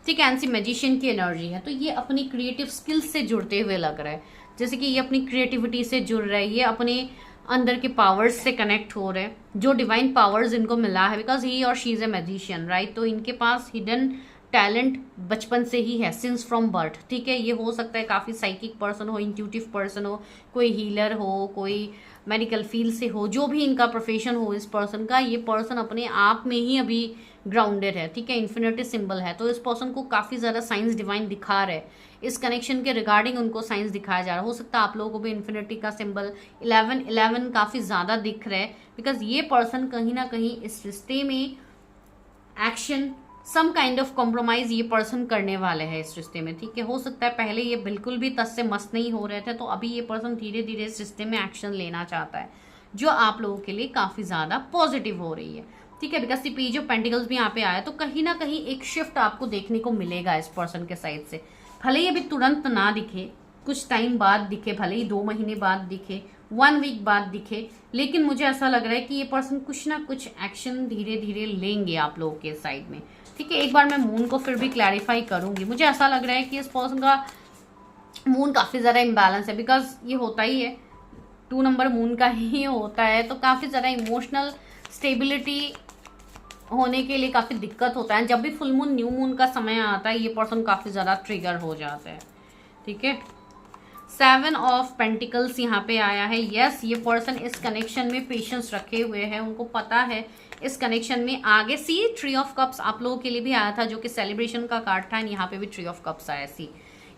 [SPEAKER 1] ठीक है, एंसी मैजिशियन की एनर्जी है, तो ये अपनी क्रिएटिव स्किल्स से जुड़ते हुए लग रहा है, जैसे कि ये अपनी क्रिएटिविटी से जुड़ रहा है, ये अपने अंदर के पावर्स से कनेक्ट हो रहे हैं, जो डिवाइन पावर्स इनको मिला है, बिकॉज ही और she is a magician, right. तो इनके पास हिडन टैलेंट बचपन से ही है, सिंस फ्रॉम बर्थ। ठीक है, ये हो सकता है काफी साइकिक पर्सन हो, इंट्यूटिव पर्सन हो, कोई हीलर हो, कोई मेडिकल फील्ड से हो, जो भी इनका प्रोफेशन हो इस पर्सन का, ये पर्सन अपने आप में ही अभी ग्राउंडेड है। ठीक है, इन्फिनिटी सिंबल है, तो इस पर्सन को काफी ज्यादा साइंस डिवाइन दिखा रहे हैं, इस कनेक्शन के रिगार्डिंग उनको साइंस दिखाया जा रहा है। हो सकता है आप लोगों को भी इन्फिनिटी का सिंबल 1111 काफी ज्यादा दिख रहा है, बिकॉज ये पर्सन कहीं ना कहीं इस रिश्ते में action, some kind of compromise ये पर्सन करने वाले हैं इस रिश्ते में। ठीक है, हो सकता है पहले ये बिल्कुल भी तस से मस्त नहीं हो रहे थे, तो अभी ये पर्सन धीरे धीरे इस रिश्ते में एक्शन लेना चाहता है, जो आप लोगों के लिए काफी ज्यादा पॉजिटिव हो रही है। ठीक है, बिकॉज पेज ऑफ पेंटिकल्स भी यहाँ पे आया, तो कहीं ना कहीं एक शिफ्ट आपको देखने को मिलेगा इस पर्सन के साइड से। भले ही अभी तुरंत ना दिखे, कुछ टाइम बाद दिखे, भले ही 2 महीने बाद दिखे, 1 वीक बाद दिखे, लेकिन मुझे ऐसा लग रहा है कि ये पर्सन कुछ ना कुछ एक्शन धीरे धीरे लेंगे आप लोगों के साइड में। ठीक है, एक बार मैं मून को फिर भी क्लैरिफाई करूंगी। मुझे ऐसा लग रहा है कि इस पर्सन का मून काफी ज्यादा इम्बैलेंस है, बिकॉज ये होता ही है, 2 नंबर मून का ही होता है, तो काफी ज्यादा इमोशनल स्टेबिलिटी होने के लिए काफी दिक्कत होता है। जब भी फुल मून न्यू मून का समय आता है, ये पर्सन काफी ज्यादा ट्रिगर हो जाता है। ठीक है, 7 ऑफ पेंटिकल्स यहाँ पे आया है। यस, ये पर्सन इस कनेक्शन में पेशेंस रखे हुए हैं, उनको पता है इस कनेक्शन में आगे। सी ट्री ऑफ कप्स आप लोगों के लिए भी आया था, जो कि सेलिब्रेशन का कार्ड था, यहाँ पे भी ट्री ऑफ कप्स आया। सी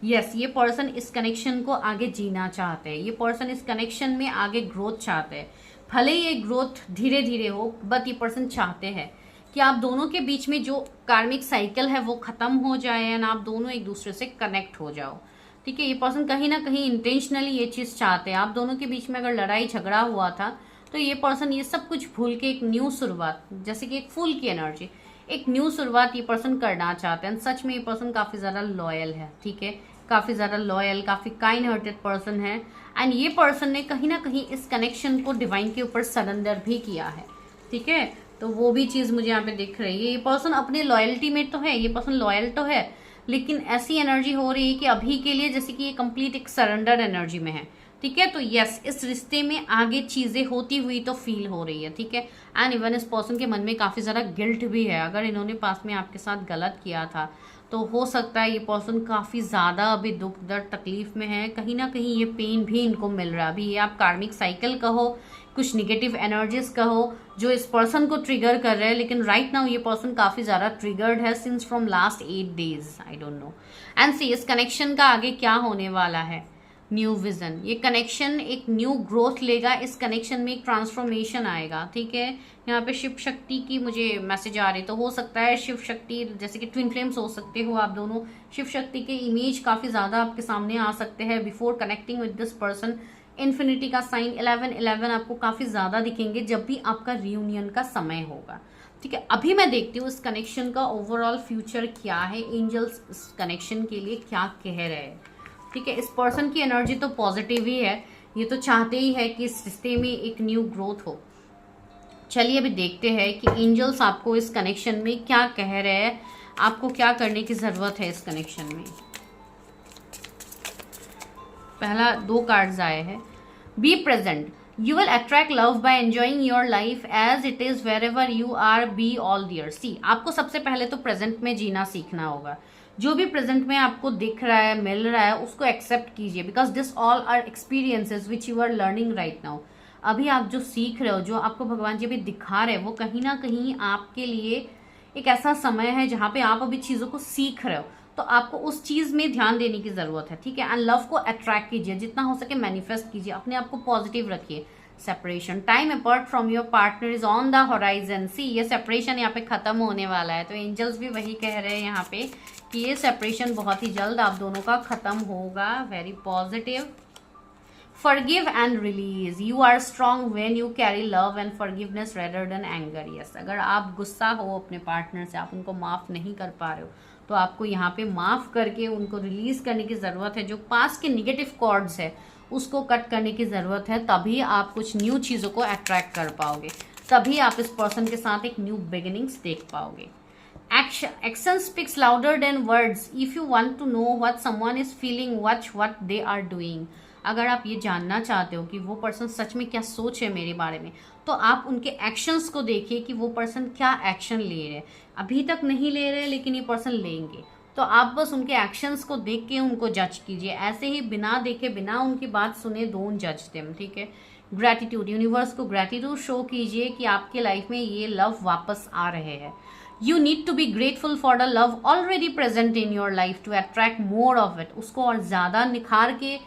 [SPEAKER 1] यस, ये पर्सन इस कनेक्शन को आगे जीना चाहते हैं, ये पर्सन इस कनेक्शन में आगे ग्रोथ चाहते हैं। भले ये ग्रोथ धीरे धीरे हो, बट ये पर्सन चाहते हैं कि आप दोनों के बीच में जो कार्मिक साइकिल है वो खत्म हो जाए एंड आप दोनों एक दूसरे से कनेक्ट हो जाओ। ठीक है, ये पर्सन कहीं ना कहीं इंटेंशनली ये चीज चाहते हैं। आप दोनों के बीच में अगर लड़ाई झगड़ा हुआ था, तो ये पर्सन ये सब कुछ भूल के एक न्यू शुरुआत, जैसे कि एक फूल की एनर्जी, एक न्यू शुरुआत ये पर्सन करना चाहते हैं। सच में ये पर्सन काफी ज्यादा लॉयल है। ठीक है, काफी ज्यादा लॉयल, काफी काइंड हार्टेड पर्सन है, एंड ये पर्सन ने कहीं ना कहीं इस कनेक्शन को डिवाइन के ऊपर सरेंडर भी किया है। ठीक है, तो वो भी चीज मुझे यहाँ पे दिख रही है। ये पर्सन अपने लॉयल्टी में तो है, ये पर्सन लॉयल तो है, लेकिन ऐसी एनर्जी हो रही है कि अभी के लिए जैसे कि ये कंप्लीट एक सरेंडर एनर्जी में है। ठीक है, तो यस, इस रिश्ते में आगे चीजें होती हुई तो फील हो रही है। ठीक है, एंड इवन इस पर्सन के मन में काफी ज्यादा गिल्ट भी है, अगर इन्होंने पास में आपके साथ गलत किया था तो हो सकता है ये पर्सन काफी ज्यादा अभी दुख दर्द तकलीफ में है, कहीं ना कहीं ये पेन भी इनको मिल रहा है। अभी ये आप कार्मिक साइकिल कहो, कुछ निगेटिव एनर्जीज कहो, जो इस पर्सन को ट्रिगर कर रहे हैं, लेकिन राइट नाउ ये पर्सन काफी ज्यादा ट्रिगर्ड है since from last 8 days, I don't know. And see इस कनेक्शन का आगे क्या होने वाला है, न्यू विजन, ये कनेक्शन एक न्यू ग्रोथ लेगा, इस कनेक्शन में एक ट्रांसफॉर्मेशन आएगा। ठीक है, यहाँ पे शिव शक्ति की मुझे मैसेज आ रही, तो हो सकता है शिव शक्ति, जैसे कि ट्विन फ्लेम्स हो सकते हो आप दोनों, शिव शक्ति के इमेज काफी ज्यादा आपके सामने आ सकते हैं before connecting with this person. Infinity का साइन 1111 आपको काफी ज्यादा दिखेंगे जब भी आपका रियूनियन का समय होगा। ठीक है, अभी मैं देखती हूँ इस कनेक्शन का ओवरऑल फ्यूचर क्या है, एंजल्स इस कनेक्शन के लिए क्या कह रहे हैं। ठीक है, इस पर्सन की एनर्जी तो पॉजिटिव ही है, ये तो चाहते ही है कि इस रिश्ते में एक न्यू ग्रोथ हो। चलिए अभी देखते हैं कि एंजल्स आपको इस कनेक्शन में क्या कह रहे हैं, आपको क्या करने की जरूरत है इस कनेक्शन में। पहला 2 कार्ड्स आए हैं। Be present, you will attract love by enjoying your life as it is wherever you are, be all there. See आपको सबसे पहले तो प्रेजेंट में जीना सीखना होगा, जो भी प्रेजेंट में आपको दिख रहा है, मिल रहा है, उसको एक्सेप्ट कीजिए, because this all are experiences which you are learning right now. अभी आप जो सीख रहे हो, जो आपको भगवान जी अभी दिखा रहे हैं, वो कहीं ना कहीं आपके लिए एक ऐसा समय है जहाँ पे आप अभी चीजों को सीख रहे हो, तो आपको उस चीज में ध्यान देने की जरूरत है। ठीक है, एंड लव को अट्रैक्ट कीजिए, जितना हो सके मैनिफेस्ट कीजिए, अपने आप को पॉजिटिव रखिए, separation, time apart from your partner is on the horizon. See, ये सेपरेशन यहाँ पे खत्म होने वाला है। तो एंजल्स भी वही कह रहे हैं यहाँ पे कि ये सेपरेशन बहुत ही जल्द आप दोनों का खत्म होगा। Very positive. Forgive and release. You are strong when you carry love and forgiveness rather than anger. Yes, अगर आप गुस्सा हो अपने पार्टनर से, आप उनको माफ़ नहीं कर पा रहे हो, तो आपको यहाँ पे माफ़ करके उनको रिलीज करने की ज़रूरत है। जो पास्ट के नेगेटिव कॉर्ड्स है उसको कट करने की ज़रूरत है, तभी आप कुछ न्यू चीज़ों को अट्रैक्ट कर पाओगे, तभी आप इस पर्सन के साथ एक न्यू बिगिनिंग्स देख पाओगे। Action speaks louder than words. If you want to know what someone is feeling, watch what they are doing. अगर आप ये जानना चाहते हो कि वो पर्सन सच में क्या सोच है मेरे बारे में, तो आप उनके एक्शंस को देखिए कि वो पर्सन क्या एक्शन ले रहे हैं। अभी तक नहीं ले रहे लेकिन ये पर्सन लेंगे, तो आप बस उनके एक्शंस को देख के उनको जज कीजिए। ऐसे ही बिना देखे, बिना उनकी बात सुने, डोंट जज देम, ठीक है। ग्रैटिट्यूड, यूनिवर्स को ग्रैटिट्यूड शो कीजिए कि आपके लाइफ में ये लव वापस आ रहे हैं। You need to be grateful for the love already present in your life to attract more of it. उसको और ज़्यादा निखार के,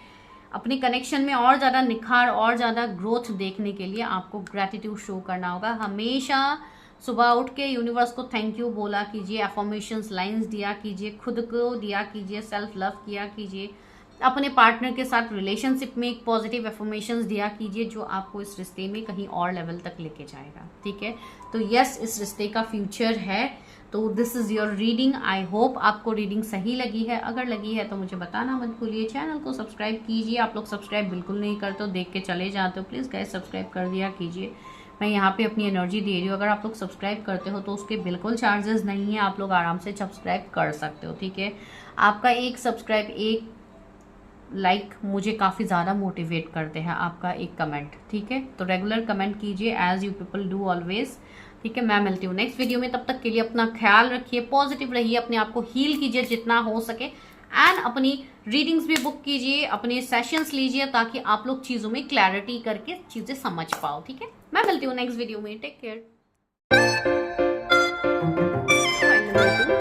[SPEAKER 1] अपने कनेक्शन में और ज़्यादा निखार और ज़्यादा ग्रोथ देखने के लिए आपको ग्रैटिट्यूड शो करना होगा। हमेशा सुबह उठ के यूनिवर्स को थैंक यू बोला कीजिए, अफर्मेशंस लाइंस दिया कीजिए, खुद को दिया कीजिए, सेल्फ लव किया कीजिए, अपने पार्टनर के साथ रिलेशनशिप में एक पॉजिटिव अफर्मेशंस दिया कीजिए जो आपको इस रिश्ते में कहीं और लेवल तक लेके जाएगा, ठीक है। तो यस, इस रिश्ते का फ्यूचर है। तो this is your reading. I hope आपको रीडिंग सही लगी है। अगर लगी है तो मुझे बताना मत भूलिए। चैनल को सब्सक्राइब कीजिए। आप लोग सब्सक्राइब बिल्कुल नहीं करते हो, देख के चले जाते हो, प्लीज़ गाइस सब्सक्राइब कर दिया कीजिए। मैं यहाँ पे अपनी एनर्जी दे रही हूँ। अगर आप लोग सब्सक्राइब करते हो तो उसके बिल्कुल चार्जेस नहीं है, आप लोग आराम से सब्सक्राइब कर सकते हो, ठीक है। आपका एक सब्सक्राइब, एक लाइक मुझे काफ़ी ज़्यादा मोटिवेट करते हैं, आपका एक कमेंट, ठीक है। तो रेगुलर कमेंट कीजिए as you people do always, ठीक है। मैं मिलती हूँ नेक्स्ट वीडियो में। तब तक के लिए अपना ख्याल रखिए, पॉजिटिव रहिए, अपने आप को हील कीजिए जितना हो सके, एंड अपनी रीडिंग्स भी बुक कीजिए, अपने सेशंस लीजिए, ताकि आप लोग चीज़ों में क्लैरिटी करके चीज़ें समझ पाओ, ठीक है। मैं मिलती हूँ नेक्स्ट वीडियो में। Take care.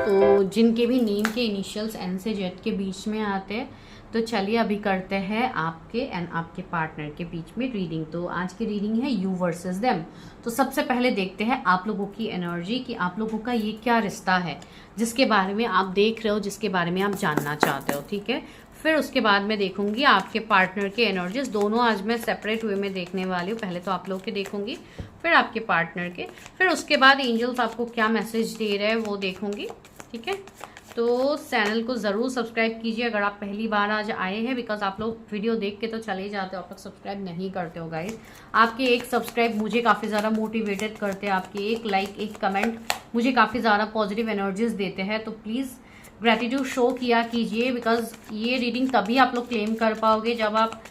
[SPEAKER 1] तो जिनके भी नेम के इनिशियल्स एन से जेड के बीच में आते हैं, तो चलिए अभी करते हैं आपके एंड आपके पार्टनर के बीच में रीडिंग। तो आज की रीडिंग है यू वर्सेस देम। तो सबसे पहले देखते हैं आप लोगों की एनर्जी, कि आप लोगों का ये क्या रिश्ता है जिसके बारे में आप देख रहे हो, जिसके बारे में आप जानना चाहते हो, ठीक है। फिर उसके बाद मैं देखूंगी आपके पार्टनर के एनर्जीज। दोनों आज मैं सेपरेट वे में देखने वाली हूँ। पहले तो आप लोग के देखूंगी, फिर आपके पार्टनर के, फिर उसके बाद एंजल्स आपको क्या मैसेज दे रहे हैं वो देखूंगी, ठीक है। तो चैनल को ज़रूर सब्सक्राइब कीजिए अगर आप पहली बार आज आए हैं, बिकॉज आप लोग वीडियो देख के तो चले जाते हो, आप लोग सब्सक्राइब नहीं करते हो गाइस। आपके एक सब्सक्राइब मुझे काफ़ी ज़्यादा मोटिवेटेड करते हैं, आपके एक लाइक, एक कमेंट मुझे काफ़ी ज़्यादा पॉजिटिव एनर्जीज देते हैं। तो प्लीज़ ग्रैटिट्यूड शो किया कीजिए, बिकॉज ये रीडिंग तभी आप लोग क्लेम कर पाओगे जब आप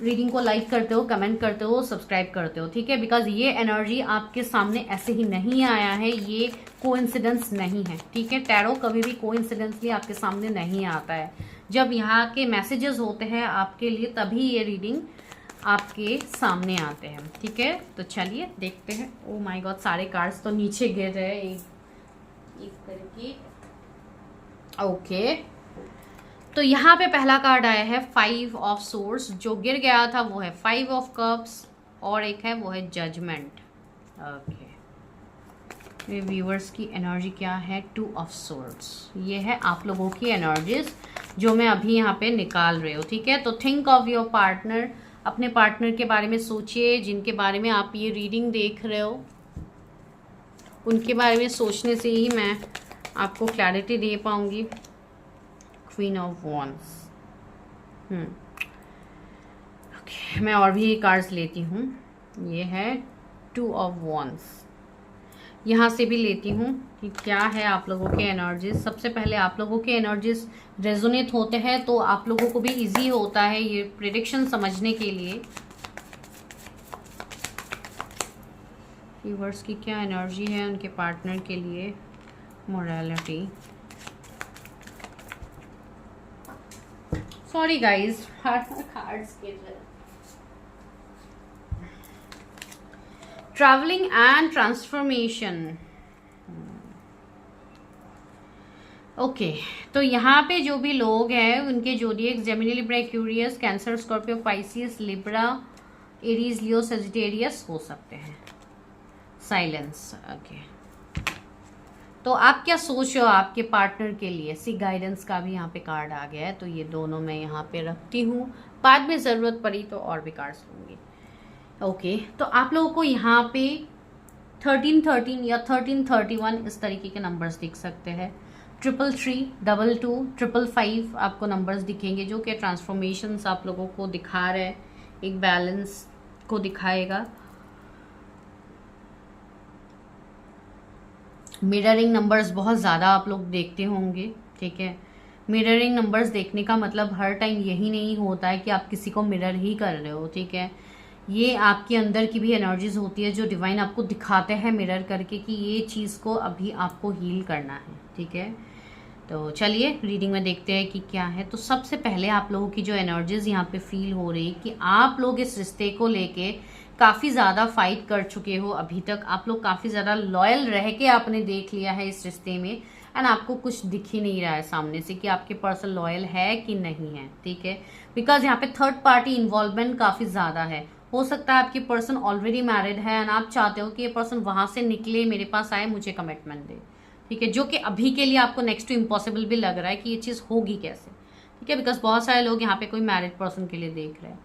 [SPEAKER 1] रीडिंग को लाइक करते हो, कमेंट करते हो, सब्सक्राइब करते हो, ठीक है। बिकॉज ये एनर्जी आपके सामने ऐसे ही नहीं आया है, ये कोइंसिडेंस नहीं है, ठीक है। टैरो कभी भी कोइंसिडेंसली आपके सामने नहीं आता है। जब यहाँ के मैसेजेस होते हैं आपके लिए, तभी ये रीडिंग आपके सामने आते हैं, ठीक है। तो चलिए देखते हैं। ओ माय गॉड, सारे कार्ड्स तो नीचे गिर रहे हैं एक करके। ओके, तो यहाँ पे पहला कार्ड आया है 5 ऑफ सोर्स। जो गिर गया था वो है 5 ऑफ कप्स, और एक है वो है जजमेंट। ओके, व्यूअर्स की एनर्जी क्या है? 2 ऑफ सोर्स। ये है आप लोगों की एनर्जीज जो मैं अभी यहाँ पे निकाल रही हूँ, ठीक है। तो थिंक ऑफ योर पार्टनर, अपने पार्टनर के बारे में सोचिए जिनके बारे में आप ये रीडिंग देख रहे हो। उनके बारे में सोचने से ही मैं आपको क्लैरिटी दे पाऊंगी। Queen of wands. ओके, मैं और भी कार्ड्स लेती हूँ। ये है 2 ऑफ वॉन्ड्स। यहाँ से भी लेती हूँ कि क्या है आप लोगों के एनर्जीज। सबसे पहले आप लोगों के एनर्जीज रेजोनेट होते हैं तो आप लोगों को भी इजी होता है ये प्रेडिक्शन समझने के लिए। व्यूअर्स की क्या एनर्जी है उनके पार्टनर के लिए। मोरालिटी, सॉरी गाइज, कार्ड्स के ट्रैवलिंग एंड ट्रांसफॉर्मेशन। ओके, तो यहाँ पे जो भी लोग हैं उनके zodiac Gemini, Libra, Aquarius, Cancer, Scorpio, Pisces, Libra, Aries, Leo, Sagittarius हो सकते हैं। Silence, okay. तो आप क्या सोच रहे हो आपके पार्टनर के लिए? सी गाइडेंस का भी यहाँ पे कार्ड आ गया है, तो ये दोनों मैं यहाँ पे रखती हूँ, बाद में ज़रूरत पड़ी तो और भी कार्ड्स लूँगी। ओके, तो आप लोगों को यहाँ पे 1313 या 1331 इस तरीके के नंबर्स दिख सकते हैं। 333, 22, 555 आपको नंबर्स दिखेंगे, जो कि ट्रांसफॉर्मेशंस आप लोगों को दिखा रहे हैं, एक बैलेंस को दिखाएगा। मिररिंग नंबर्स बहुत ज़्यादा आप लोग देखते होंगे, ठीक है। मिररिंग नंबर्स देखने का मतलब हर टाइम यही नहीं होता है कि आप किसी को मिरर ही कर रहे हो, ठीक है। ये आपके अंदर की भी एनर्जीज होती है जो डिवाइन आपको दिखाते हैं मिरर करके कि ये चीज़ को अभी आपको हील करना है, ठीक है। तो चलिए रीडिंग में देखते हैं कि क्या है। तो सबसे पहले आप लोगों की जो एनर्जीज यहाँ पे फील हो रही कि आप लोग इस रिश्ते को लेके काफ़ी ज़्यादा फाइट कर चुके हो अभी तक, आप लोग काफ़ी ज़्यादा लॉयल रह के आपने देख लिया है इस रिश्ते में, एंड आपको कुछ दिख ही नहीं रहा है सामने से कि आपके पर्सन लॉयल है कि नहीं है, ठीक है। बिकॉज यहाँ पे थर्ड पार्टी इन्वॉल्वमेंट काफ़ी ज़्यादा है। हो सकता है आपकी पर्सन ऑलरेडी मैरिड है एंड आप चाहते हो कि ये पर्सन वहां से निकले, मेरे पास आए, मुझे कमिटमेंट दे, ठीक है। जो कि अभी के लिए आपको नेक्स्ट टू इम्पॉसिबल भी लग रहा है कि ये चीज़ होगी कैसे, ठीक है, बिकॉज बहुत सारे लोग यहाँ पे कोई मैरिड पर्सन के लिए देख रहे हैं।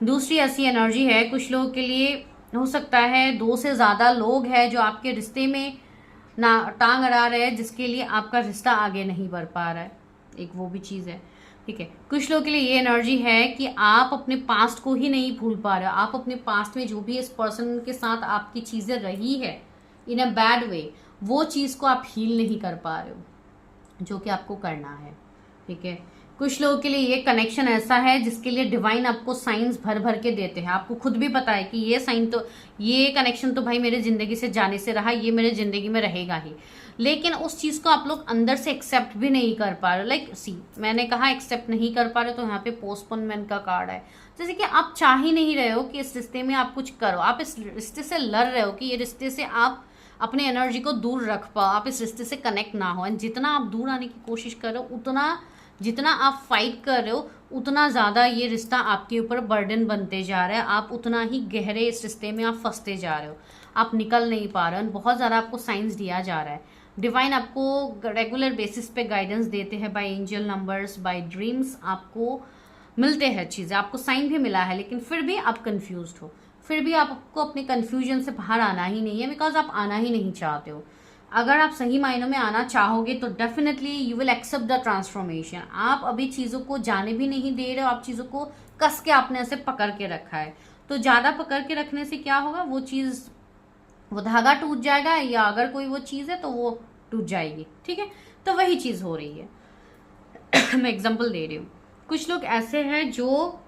[SPEAKER 1] दूसरी ऐसी एनर्जी है, कुछ लोगों के लिए हो सकता है 2 से ज़्यादा लोग हैं जो आपके रिश्ते में ना टांग अड़ा रहे हैं, जिसके लिए आपका रिश्ता आगे नहीं बढ़ पा रहा है, एक वो भी चीज़ है, ठीक है। कुछ लोगों के लिए ये एनर्जी है कि आप अपने पास्ट को ही नहीं भूल पा रहे हो, आप अपने पास्ट में जो भी इस पर्सन के साथ आपकी चीज़ें रही है इन अ बैड वे, वो चीज़ को आप हील नहीं कर पा रहे हो, जो कि आपको करना है, ठीक है। कुछ लोगों के लिए ये कनेक्शन ऐसा है जिसके लिए डिवाइन आपको साइंस भर भर के देते हैं, आपको खुद भी पता है कि ये साइन तो, ये कनेक्शन तो भाई मेरे जिंदगी से जाने से रहा, ये मेरे जिंदगी में रहेगा ही, लेकिन उस चीज़ को आप लोग अंदर से एक्सेप्ट भी नहीं कर पा रहे हो। लाइक सी, मैंने कहा एक्सेप्ट नहीं कर पा रहे, तो यहाँ पे पोस्टपोनमेंट का कार्ड है, जैसे कि आप चाह ही नहीं रहे हो कि इस रिश्ते में आप कुछ करो, आप इस रिश्ते से लड़ रहे हो कि ये रिश्ते से आप अपने एनर्जी को दूर रख पाओ, आप इस रिश्ते से कनेक्ट ना हो, एंड जितना आप दूर आने की कोशिश कर रहे हो, उतना जितना आप फाइट कर रहे हो, उतना ज़्यादा ये रिश्ता आपके ऊपर बर्डन बनते जा रहा है, आप उतना ही गहरे इस रिश्ते में आप फंसते जा रहे हो, आप निकल नहीं पा रहे हो। बहुत ज़्यादा आपको साइंस दिया जा रहा है, डिवाइन आपको रेगुलर बेसिस पे गाइडेंस देते हैं, by angel numbers, by dreams आपको मिलते हैं चीज़ें, आपको साइन भी मिला है, लेकिन फिर भी आप कंफ्यूज हो, फिर भी आपको अपने कंफ्यूजन से बाहर आना ही नहीं है, बिकॉज आप आना ही नहीं चाहते हो। अगर आप सही मायनों में आना चाहोगे तो definitely you will accept the transformation. आप अभी चीज़ों को जाने भी नहीं दे रहे हो, आप चीज़ों को कस के आपने ऐसे पकड़ के रखा है, तो ज़्यादा पकड़ के रखने से क्या होगा, वो चीज़, वो धागा टूट जाएगा, या अगर कोई वो चीज़ है तो वो टूट जाएगी, ठीक है। तो वही चीज़ हो रही है। मैं एग्जाम्पल दे रही हूँ, कुछ लोग ऐसे हैं जो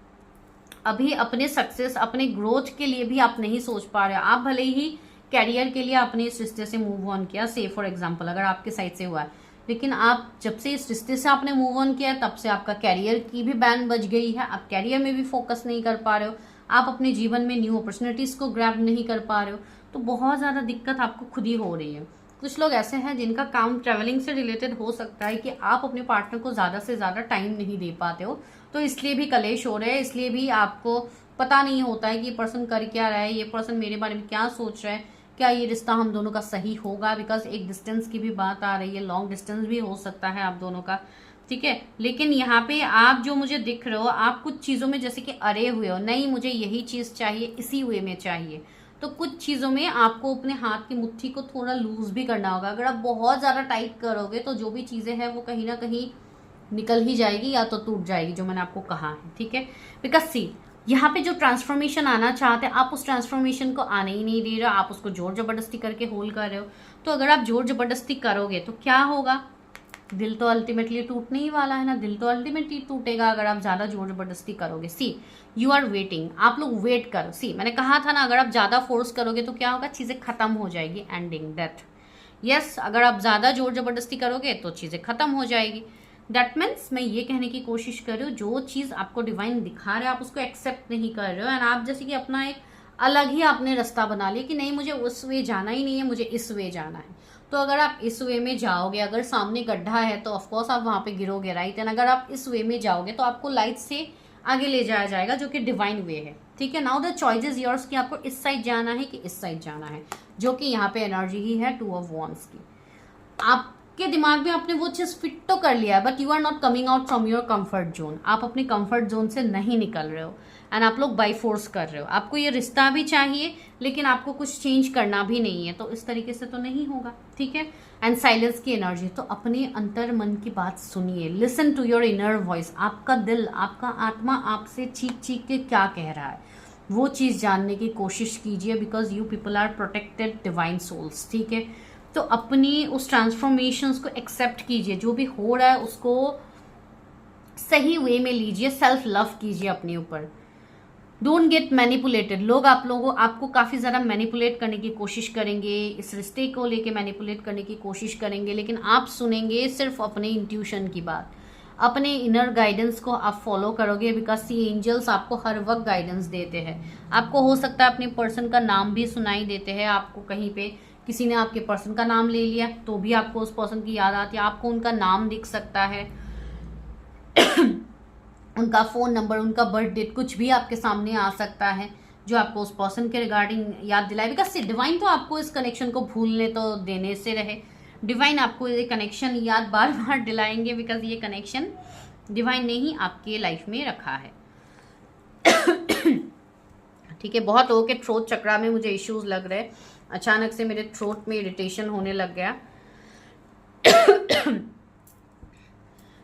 [SPEAKER 1] अभी अपने सक्सेस, अपने ग्रोथ के लिए भी आप नहीं सोच पा रहे हो, आप भले ही कैरियर के लिए आपने इस रिश्ते से मूव ऑन किया, से फॉर एग्जांपल अगर आपके साइड से हुआ है, लेकिन आप जब से इस रिश्ते से आपने मूव ऑन किया तब से आपका कैरियर की भी बैन बज गई है, आप कैरियर में भी फोकस नहीं कर पा रहे हो, आप अपने जीवन में न्यू अपॉर्चुनिटीज को ग्रैब नहीं कर पा रहे हो, तो बहुत ज़्यादा दिक्कत आपको खुद ही हो रही है। कुछ लोग ऐसे हैं जिनका काम ट्रैवलिंग से रिलेटेड हो सकता है कि आप अपने पार्टनर को ज़्यादा से ज़्यादा टाइम नहीं दे पाते हो, तो इसलिए भी कलेश हो रहे हैं, इसलिए भी आपको पता नहीं होता है कि ये पर्सन कर क्या रहा है, ये पर्सन मेरे बारे में क्या सोच रहा है, क्या ये रिश्ता हम दोनों का सही होगा, बिकॉज एक डिस्टेंस की भी बात आ रही है, लॉन्ग डिस्टेंस भी हो सकता है आप दोनों का, ठीक है। लेकिन यहाँ पे आप जो मुझे दिख रहे हो, आप कुछ चीज़ों में जैसे कि अरे हुए हो, नहीं मुझे यही चीज़ चाहिए, इसी वे में चाहिए, तो कुछ चीज़ों में आपको अपने हाथ की मुट्ठी को थोड़ा लूज भी करना होगा। अगर आप बहुत ज़्यादा टाइट करोगे तो जो भी चीज़ें हैं वो कहीं ना कहीं निकल ही जाएगी या तो टूट जाएगी, जो मैंने आपको कहा है, ठीक है। बिकॉज सी, यहाँ पे जो ट्रांसफॉर्मेशन आना चाहते हैं, आप उस ट्रांसफॉर्मेशन को आने ही नहीं दे रहे हो, आप उसको जोर जबरदस्ती करके होल्ड कर रहे हो। तो अगर आप जोर जबरदस्ती करोगे तो क्या होगा, दिल तो अल्टीमेटली टूटने ही वाला है ना, दिल तो अल्टीमेटली टूटेगा अगर आप ज़्यादा जोर जबरदस्ती करोगे। सी, यू आर वेटिंग, आप लोग वेट करो। सी, मैंने कहा था ना, अगर आप ज़्यादा फोर्स करोगे तो क्या होगा, चीज़ें खत्म हो जाएगी, एंडिंग डेथ। यस, अगर आप ज़्यादा जोर जबरदस्ती करोगे तो चीज़ें खत्म हो जाएगी। दैट मीन्स मैं ये कहने की कोशिश कर रही हूँ, जो चीज़ आपको डिवाइन दिखा रहे हो आप उसको एक्सेप्ट नहीं कर रहे हो, एंड आप जैसे कि अपना एक अलग ही आपने रास्ता बना लिया कि नहीं मुझे उस वे जाना ही नहीं है, मुझे इस वे जाना है। तो अगर आप इस वे में जाओगे, अगर सामने गड्ढा है तो ऑफकोर्स आप वहाँ पे गिरोगे, राइट। एंड अगर आप इस वे में जाओगे तो आपको लाइट से आगे ले जाया जाएगा, जो कि डिवाइन वे है, ठीक है। Now the choice is yours कि आपको इस साइड जाना है कि इस साइड जाना है, जो कि यहाँ पे एनर्जी ही है 2 ऑफ वॉन्ड्स की। आपके दिमाग में आपने वो चीज फिट तो कर लिया है, but you are not coming out from your comfort zone. आप अपने कंफर्ट जोन से नहीं निकल रहे हो एंड आप लोग बाई फोर्स कर रहे हो। आपको ये रिश्ता भी चाहिए लेकिन आपको कुछ चेंज करना भी नहीं है, तो इस तरीके से तो नहीं होगा, ठीक है। एंड साइलेंस की एनर्जी, तो अपने अंतर मन की बात सुनिए, listen to your inner voice. आपका दिल, आपका आत्मा आपसे चीख चीख के क्या कह रहा है, वो चीज़ जानने की कोशिश कीजिए, because you people are protected divine souls, ठीक है। तो अपनी उस ट्रांसफॉर्मेशंस को एक्सेप्ट कीजिए, जो भी हो रहा है उसको सही वे में लीजिए, सेल्फ लव कीजिए अपने ऊपर। Don't get manipulated. लोग आपको काफ़ी ज़्यादा मैनिपुलेट करने की कोशिश करेंगे, इस रिश्ते को लेके मैनिपुलेट करने की कोशिश करेंगे, लेकिन आप सुनेंगे सिर्फ अपने इंट्यूशन की बात, अपने इनर गाइडेंस को आप फॉलो करोगे, बिकॉज सी एंजल्स आपको हर वक्त गाइडेंस देते हैं। आपको हो सकता है अपने पर्सन का नाम भी सुनाई देते हैं, आपको कहीं पे किसी ने आपके पर्सन का नाम ले लिया तो भी आपको उस पर्सन की याद आती है, आपको उनका नाम दिख सकता है उनका फ़ोन नंबर, उनका बर्थ डेट, कुछ भी आपके सामने आ सकता है जो आपको उस पर्सन के रिगार्डिंग याद दिलाए। बिकॉज डिवाइन तो आपको इस कनेक्शन को भूलने तो देने से रहे, डिवाइन आपको ये कनेक्शन याद बार बार दिलाएंगे, बिकॉज ये कनेक्शन डिवाइन ने ही आपके लाइफ में रखा है ठीक है। बहुत लोगों के थ्रोट चक्रा में मुझे इश्यूज लग रहे हैं, अचानक से मेरे थ्रोट में इरिटेशन होने लग गया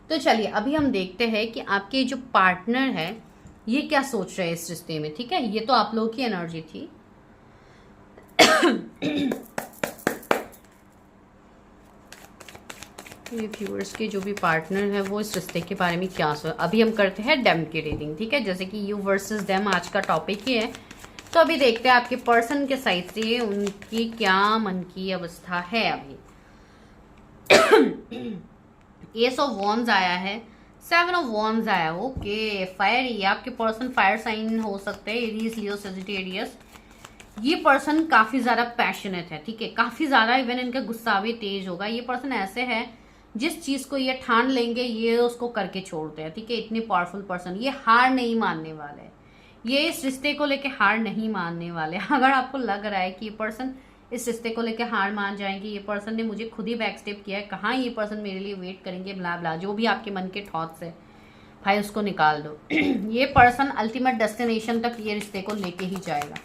[SPEAKER 1] तो चलिए अभी हम देखते हैं कि आपके जो पार्टनर है ये क्या सोच रहे हैं इस रिश्ते में, ठीक है। ये तो आप लोगों की एनर्जी थी ये व्यूअर्स के जो भी पार्टनर है वो इस रिश्ते के बारे में क्या सोच। अभी हम करते हैं डेम की रीडिंग, ठीक है। जैसे कि यू वर्सेस डेम आज का टॉपिक ही है, तो अभी देखते हैं आपके पर्सन के साइड से उनकी क्या मन की अवस्था है अभी एस ऑफ वॉन्ड्स आया है, 7 ऑफ वॉन्ड्स आया, ओके। फायर, आपके पर्सन फायर साइन हो सकते हैं, एरीज, लियो, सजिटेरियस। ये पर्सन काफी ज्यादा पैशनेट है, ठीक है, काफी ज्यादा, इवन इनका गुस्सा भी तेज होगा। ये पर्सन ऐसे है जिस चीज को ये ठान लेंगे ये उसको करके छोड़ते हैं, ठीक है। इतने पावरफुल पर्सन, ये हार नहीं मानने वाले, ये इस रिश्ते को लेके हार नहीं मानने वाले। अगर आपको लग रहा है कि ये पर्सन इस रिश्ते को लेकर हार मान जाएंगे, ये पर्सन ने मुझे खुद ही बैक स्टेप किया है, कहाँ ये पर्सन मेरे लिए वेट करेंगे, ब्ला ब्ला, जो भी आपके मन के थॉट्स है भाई उसको निकाल दो ये पर्सन अल्टीमेट डेस्टिनेशन तक ये रिश्ते को लेके ही जाएगा,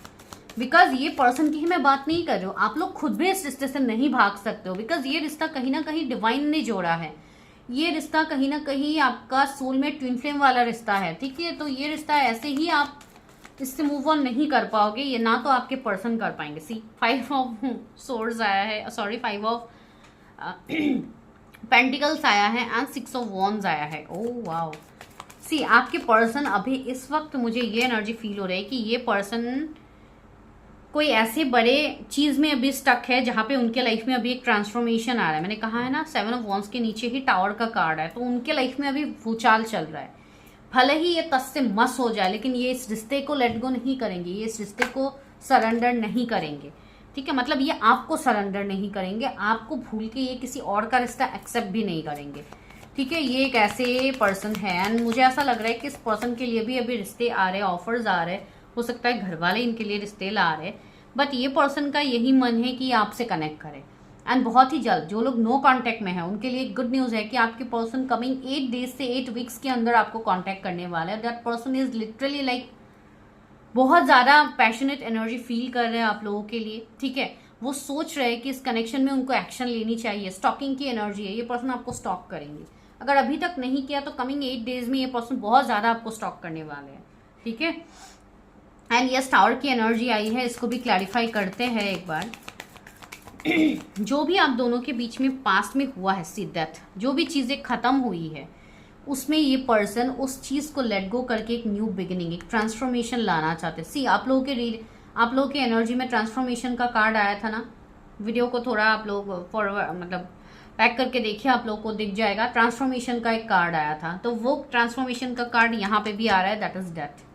[SPEAKER 1] बिकॉज ये पर्सन की ही मैं बात नहीं कर रही हूँ, आप लोग खुद भी इस रिश्ते से नहीं भाग सकते हो, बिकॉज ये रिश्ता कहीं ना कहीं डिवाइन ने जोड़ा है। ये रिश्ता कहीं ना कहीं आपका सोलमेट ट्विन फ्लेम वाला रिश्ता है, ठीक है। तो ये रिश्ता ऐसे ही आप इससे मूव ऑन नहीं कर पाओगे, ये ना तो आपके पर्सन कर पाएंगे। सी 5 ऑफ सोर्ड्स आया है, सॉरी 5 ऑफ पेंटिकल्स आया है एंड 6 ऑफ वॉन्ड्स आया है। ओह वाओ, सी आपके पर्सन अभी इस वक्त मुझे ये एनर्जी फील हो रही है कि ये पर्सन कोई ऐसे बड़े चीज में अभी स्टक है जहाँ पे उनके लाइफ में अभी एक ट्रांसफॉर्मेशन आ रहा है। मैंने कहा है ना 7 ऑफ वॉन्ड्स के नीचे ही टावर का कार्ड है, तो उनके लाइफ में अभी भूचाल चल रहा है। भले ही ये तस से मस हो जाए लेकिन ये इस रिश्ते को लेट गो नहीं करेंगे, ये इस रिश्ते को सरेंडर नहीं करेंगे, ठीक है। मतलब ये आपको सरेंडर नहीं करेंगे, आपको भूल के ये किसी और का रिश्ता एक्सेप्ट भी नहीं करेंगे, ठीक है। ये एक ऐसे पर्सन है एंड मुझे ऐसा लग रहा है कि इस पर्सन के लिए भी अभी रिश्ते आ रहे हैं, ऑफर्स आ रहे हैं, हो सकता है घर वाले इनके लिए रिश्ते ला रहे हैं, बट ये पर्सन का यही मन है कि आपसे कनेक्ट करे एंड बहुत ही जल्द। जो लोग नो कांटेक्ट में है उनके लिए गुड न्यूज है कि आपके पर्सन कमिंग 8 डेज से 8 वीक्स के अंदर आपको कांटेक्ट करने वाला है। That person is literally like बहुत ज्यादा पैशनेट एनर्जी फील कर रहे हैं आप लोगों के लिए, ठीक है। वो सोच रहे हैं कि इस कनेक्शन में उनको एक्शन लेनी चाहिए। स्टॉकिंग की एनर्जी है, ये पर्सन आपको स्टॉक करेंगे, अगर अभी तक नहीं किया तो कमिंग 8 डेज में ये पर्सन बहुत ज्यादा आपको स्टॉक करने वाले हैं, ठीक है। एंड यस टावर की एनर्जी आई है, इसको भी क्लैरिफाई करते हैं एक बार। जो भी आप दोनों के बीच में पास्ट में हुआ है, सी डेथ, जो भी चीजें खत्म हुई है उसमें ये पर्सन उस चीज को लेट गो करके एक न्यू बिगिनिंग, एक ट्रांसफॉर्मेशन लाना चाहते हैं। सी आप लोगों के एनर्जी में ट्रांसफॉर्मेशन का कार्ड आया था ना, वीडियो को थोड़ा आप लोग फॉरवर्ड मतलब पैक करके देखिए, आप लोग को दिख जाएगा। ट्रांसफॉर्मेशन का एक कार्ड आया था, तो वो ट्रांसफॉर्मेशन का कार्ड यहाँ पे भी आ रहा है, दैट इज डेथ।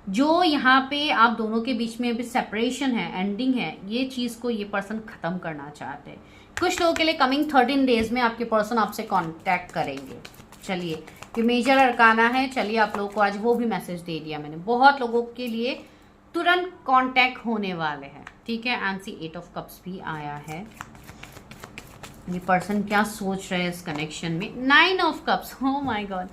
[SPEAKER 1] जो यहाँ पे आप दोनों के बीच में अभी सेपरेशन है, एंडिंग है, ये चीज को ये पर्सन खत्म करना चाहते हैं। कुछ लोगों के लिए कमिंग 13 डेज में आपके पर्सन आपसे कांटेक्ट करेंगे। चलिए ये मेजर अरकाना है। चलिए आप लोगों को आज वो भी मैसेज दे दिया मैंने। बहुत लोगों के लिए तुरंत कांटेक्ट होने वाले हैं, ठीक है। एंड सी 8 ऑफ कप्स भी आया है। ये पर्सन क्या सोच रहे हैं इस कनेक्शन में? 9 of cups, oh my God.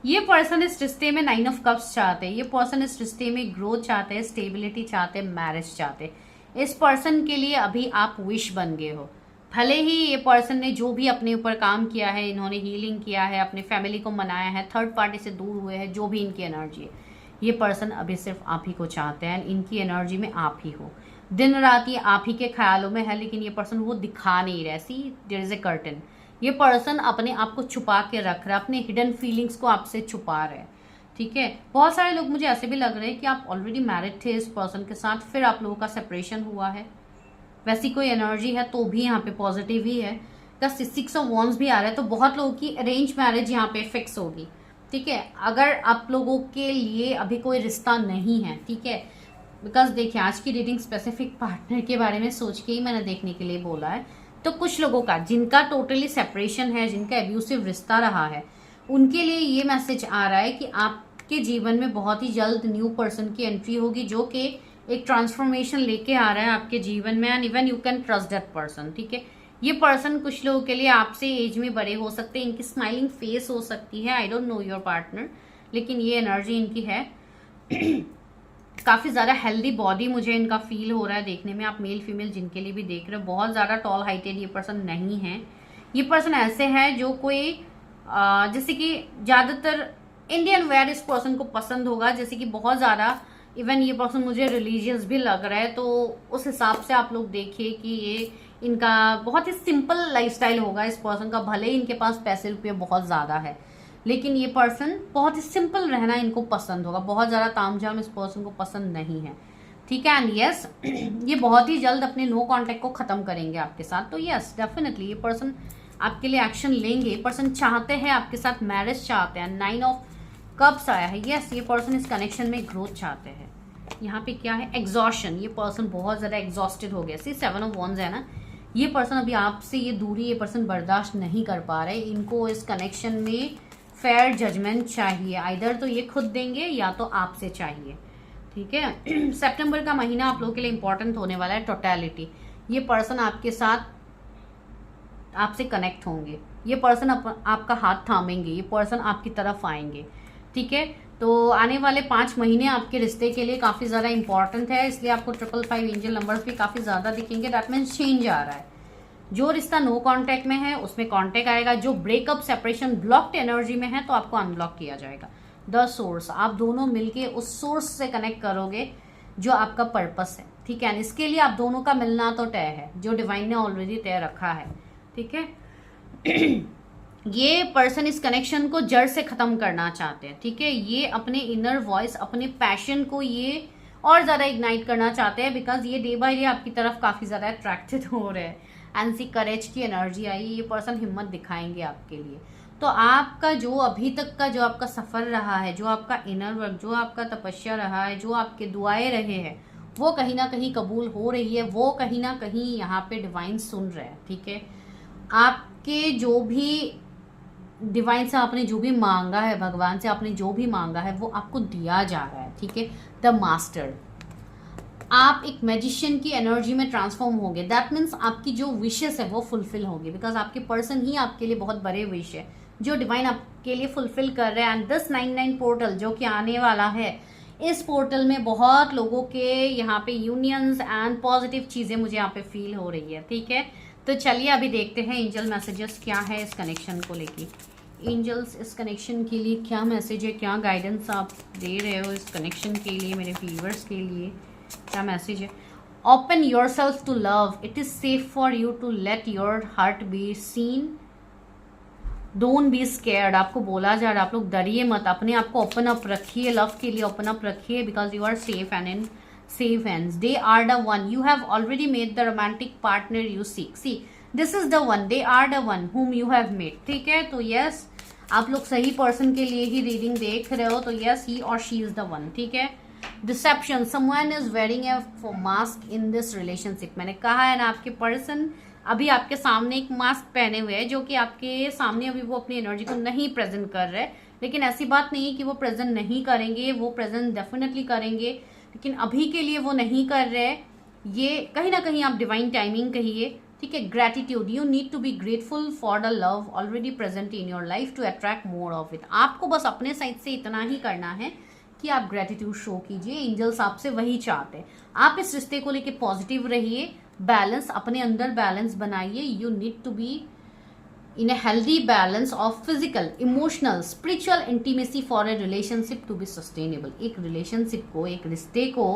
[SPEAKER 1] ये पर्सन इस रिश्ते में 9 ऑफ कप्स चाहते हैं। ये पर्सन इस रिश्ते में ग्रोथ चाहते हैं, स्टेबिलिटी चाहते हैं, मैरिज चाहते हैं। इस पर्सन के लिए अभी आप विश बन गए हो। भले ही ये पर्सन ने जो भी अपने ऊपर काम किया है, इन्होंने हीलिंग किया है, अपने फैमिली को मनाया है, थर्ड पार्टी से दूर हुए हैं, जो भी इनकी एनर्जी है, ये पर्सन अभी सिर्फ आप ही को चाहते हैं। इनकी एनर्जी में आप ही हो, दिन रात ये आप ही के ख्यालों में है, लेकिन ये पर्सन वो दिखा नहीं रहा। सी देयर इज ए कर्टन। ये पर्सन अपने आप को छुपा के रख रहा है, अपने हिडन फीलिंग्स को आपसे छुपा रहे हैं, ठीक है। बहुत सारे लोग मुझे ऐसे भी लग रहे हैं कि आप ऑलरेडी मैरिड थे इस पर्सन के साथ, फिर आप लोगों का सेपरेशन हुआ है। वैसी कोई एनर्जी है तो भी यहाँ पे पॉजिटिव ही है। का 6 ऑफ वॉन्ड्स भी आ रहा है, तो बहुत लोगों की अरेंज मैरिज यहाँ पे फिक्स होगी, ठीक है। अगर आप लोगों के लिए अभी कोई रिश्ता नहीं है, ठीक है, बिकॉज देखिए आज की रीडिंग स्पेसिफिक पार्टनर के बारे में सोच के ही मैंने देखने के लिए बोला है। तो कुछ लोगों का जिनका टोटली सेपरेशन है, जिनका एब्यूसिव रिश्ता रहा है, उनके लिए ये मैसेज आ रहा है कि आपके जीवन में बहुत ही जल्द न्यू पर्सन की एंट्री होगी, जो कि एक ट्रांसफॉर्मेशन लेके आ रहा है आपके जीवन में। And even you can trust that person, ठीक है। ये पर्सन कुछ लोगों के लिए आपसे एज में बड़े हो सकते हैं, इनकी स्माइलिंग फेस हो सकती है। आई डोंट नो योर पार्टनर, लेकिन ये एनर्जी इनकी है। काफ़ी ज़्यादा हेल्दी बॉडी मुझे इनका फील हो रहा है देखने में। आप मेल फीमेल जिनके लिए भी देख रहे हो, बहुत ज़्यादा टॉल हाइटेड ये पर्सन नहीं है। ये पर्सन ऐसे है जो कोई जैसे कि ज़्यादातर इंडियन वेयर इस पर्सन को पसंद होगा, जैसे कि बहुत ज़्यादा। इवन ये पर्सन मुझे रिलीजियस भी लग रहा है, तो उस हिसाब से आप लोग देखिए कि ये इनका बहुत ही सिंपल लाइफस्टाइल होगा इस पर्सन का। भले ही इनके पास पैसे रुपये बहुत ज़्यादा है, लेकिन ये पर्सन बहुत ही सिंपल रहना इनको पसंद होगा। बहुत ज़्यादा तामझाम इस पर्सन को पसंद नहीं है, ठीक है। एंड यस, ये बहुत ही जल्द अपने नो कांटेक्ट को ख़त्म करेंगे आपके साथ। तो यस, डेफिनेटली ये पर्सन आपके लिए एक्शन लेंगे। ये पर्सन चाहते हैं आपके साथ मैरिज, चाहते हैं। 9 ऑफ कप्स आया है। यस, ये पर्सन इस कनेक्शन में ग्रोथ चाहते हैं। यहाँ पे क्या है? एग्जॉशन। ये पर्सन बहुत ज़्यादा एग्जॉस्टेड हो गया। सी 7 ऑफ वॉन्ड्स है ना। ये पर्सन अभी आपसे ये दूरी ये पर्सन बर्दाश्त नहीं कर पा रहे। इनको इस कनेक्शन में फेयर जजमेंट चाहिए। आइदर तो ये खुद देंगे या तो आपसे चाहिए, ठीक है। सितंबर का महीना आप लोगों के लिए इंपॉर्टेंट होने वाला है। टोटलिटी, ये पर्सन आपके साथ आपसे कनेक्ट होंगे। ये पर्सन आपका हाथ थामेंगे। ये पर्सन आपकी तरफ आएंगे, ठीक है। तो आने वाले 5 महीने आपके रिश्ते के लिए काफ़ी ज़्यादा इंपॉर्टेंट है, इसलिए आपको 555 एंजल नंबर्स भी काफ़ी ज़्यादा दिखेंगे। दैट मीन्स चेंज आ रहा है। जो रिश्ता नो कांटेक्ट में है उसमें कांटेक्ट आएगा। जो ब्रेकअप, सेपरेशन, ब्लॉक्ड एनर्जी में है तो आपको अनब्लॉक किया जाएगा। द सोर्स, आप दोनों मिलके उस सोर्स से कनेक्ट करोगे जो आपका पर्पस है, ठीक है। इसके लिए आप दोनों का मिलना तो तय है, जो डिवाइन ने ऑलरेडी तय रखा है, ठीक है। ये पर्सन इस कनेक्शन को जड़ से खत्म करना चाहते हैं, ठीक है। ये अपने इनर वॉइस, अपने पैशन को ये और ज़्यादा इग्नाइट करना चाहते हैं, बिकॉज ये डे बाय डे आपकी तरफ काफ़ी ज़्यादा अट्रैक्टेड हो रहे हैं। एंड सी करेज की एनर्जी आई। ये पर्सन हिम्मत दिखाएंगे आपके लिए। तो आपका जो अभी तक का जो आपका सफ़र रहा है, जो आपका इनर वर्क, जो आपका तपस्या रहा है, जो आपके दुआएं रहे हैं, वो कहीं ना कहीं कबूल हो रही है। वो कहीं ना कहीं यहाँ पे डिवाइन सुन रहे हैं, ठीक है। आपके जो भी डिवाइन से आपने जो भी मांगा है, भगवान से आपने जो भी मांगा है, वो आपको दिया जा रहा है, ठीक है। द मास्टर, आप एक मैजिशियन की एनर्जी में ट्रांसफॉर्म होंगे। दैट मीन्स आपकी जो विशेस है वो फुलफिल होगी, बिकॉज आपके पर्सन ही आपके लिए बहुत बड़े विश है जो डिवाइन आपके लिए फुलफिल कर रहे हैं। एंड 1099 पोर्टल जो कि आने वाला है, इस पोर्टल में बहुत लोगों के यहाँ पे यूनियंस एंड पॉजिटिव चीज़ें मुझे यहाँ पे फील हो रही है, ठीक है। तो चलिए अभी देखते हैं एंजल मैसेजेस क्या है इस कनेक्शन को लेके। एंजल्स इस कनेक्शन के लिए क्या मैसेज है, क्या गाइडेंस आप दे रहे हो इस कनेक्शन के लिए, मेरे व्यूअर्स के लिए क्या मैसेज है? Open yourself to love, it is safe for you to let your heart be seen, don't be scared. आपको बोला जा रहा है आप लोग डरिए मत, अपने आप को ओपन अप रखिए, लव के लिए ओपन अप रखिए, because you are safe and in safe hands. They are the one. You have already made the romantic partner you seek. See, this is the one. They are the one whom you have made. ठीक है, तो yes, आप लोग सही person के लिए ही reading देख रहे हो, तो yes, he or she is the one. ठीक है। Deception. Someone is wearing a mask in this relationship. मैंने कहा है ना, आपके पर्सन अभी आपके सामने एक मास्क पहने हुए है जो कि आपके सामने अभी वो अपनी एनर्जी को नहीं प्रेजेंट कर रहे, लेकिन ऐसी बात नहीं है कि वो प्रेजेंट नहीं करेंगे, वो प्रेजेंट डेफिनेटली करेंगे, लेकिन अभी के लिए वो नहीं कर रहे। ये कहीं ना कहीं आप डिवाइन टाइमिंग कहिए, ठीक है। Gratitude, you need to be grateful for the love already present in your life to attract more of it. आपको बस अपने साइड से इतना ही करना है कि आप ग्रेटिट्यूड शो कीजिए, एंजल्स आपसे वही चाहते हैं। आप इस रिश्ते को लेके पॉजिटिव रहिए, बैलेंस अपने अंदर बैलेंस बनाइए। You need to be in a healthy balance of physical, emotional, spiritual intimacy for a relationship to be sustainable। एक relationship को, एक रिश्ते को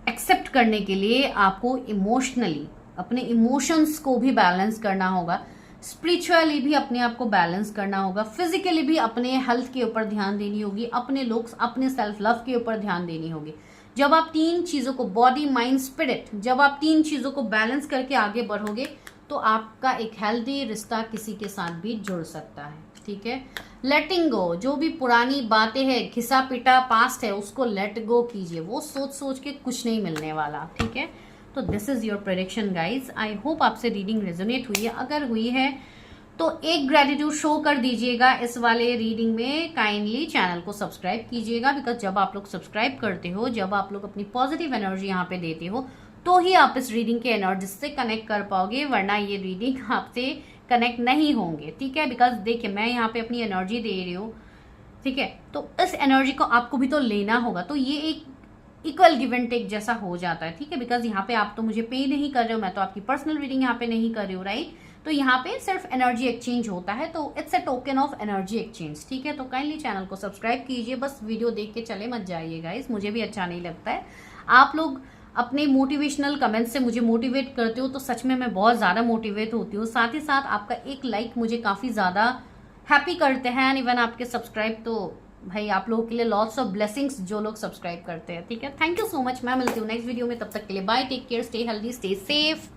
[SPEAKER 1] एक्सेप्ट करने के लिए आपको इमोशनली अपने इमोशंस को भी बैलेंस करना होगा, स्पिरिचुअली भी अपने आप को बैलेंस करना होगा, फिजिकली भी अपने हेल्थ के ऊपर ध्यान देनी होगी, अपने लुक्स, अपने सेल्फ लव के ऊपर ध्यान देनी होगी। जब आप तीन चीजों को, बॉडी माइंड स्पिरिट, जब आप तीन चीजों को बैलेंस करके आगे बढ़ोगे तो आपका एक हेल्दी रिश्ता किसी के साथ भी जुड़ सकता है, ठीक है। लेटिंग गो, जो भी पुरानी बातें हैं, घिसा पिटा पास्ट है, उसको लेट गो कीजिए। वो सोच सोच के कुछ नहीं मिलने वाला, ठीक है। तो this is your prediction guys. I hope आपसे रीडिंग रेजोनेट हुई है। अगर हुई है तो एक ग्रेटिट्यूड शो कर दीजिएगा इस वाले रीडिंग में। काइंडली चैनल को सब्सक्राइब कीजिएगा, बिकॉज जब आप लोग सब्सक्राइब करते हो, जब आप लोग अपनी पॉजिटिव एनर्जी यहाँ पे देते हो, तो ही आप इस रीडिंग के एनर्जी से कनेक्ट कर पाओगे, वरना ये रीडिंग आपसे कनेक्ट नहीं होंगे, ठीक है। बिकॉज देखिए, मैं यहाँ पे अपनी एनर्जी दे रही हूँ, ठीक है, तो इस एनर्जी को आपको भी तो लेना होगा। तो ये एक इक्वल गिव एंड टेक जैसा हो जाता है, ठीक है। बिकॉज यहाँ पे आप तो मुझे पे नहीं कर रहे हो, मैं तो आपकी पर्सनल रीडिंग यहाँ पे नहीं कर रही हूँ, राइट। तो यहाँ पे सिर्फ एनर्जी एक्सचेंज होता है, तो it's a token of energy exchange, ठीक है। तो काइंडली चैनल को सब्सक्राइब कीजिए, बस वीडियो देख के चले मत जाइए गाइस, मुझे भी अच्छा नहीं लगता है। आप लोग अपने मोटिवेशनल कमेंट से मुझे मोटिवेट करते हो, तो सच में मैं बहुत ज़्यादा मोटिवेट होती हूँ। साथ ही साथ आपका एक लाइक मुझे काफ़ी ज़्यादा हैप्पी करते हैं, एंड इवन आपके सब्सक्राइब, तो भाई आप लोगों के लिए लॉट्स ऑफ ब्लेसिंग्स जो लोग सब्सक्राइब करते हैं, ठीक है। Thank you so much. मैं मिलती हूँ नेक्स्ट वीडियो में, तब तक के लिए bye, take care, stay healthy, stay safe.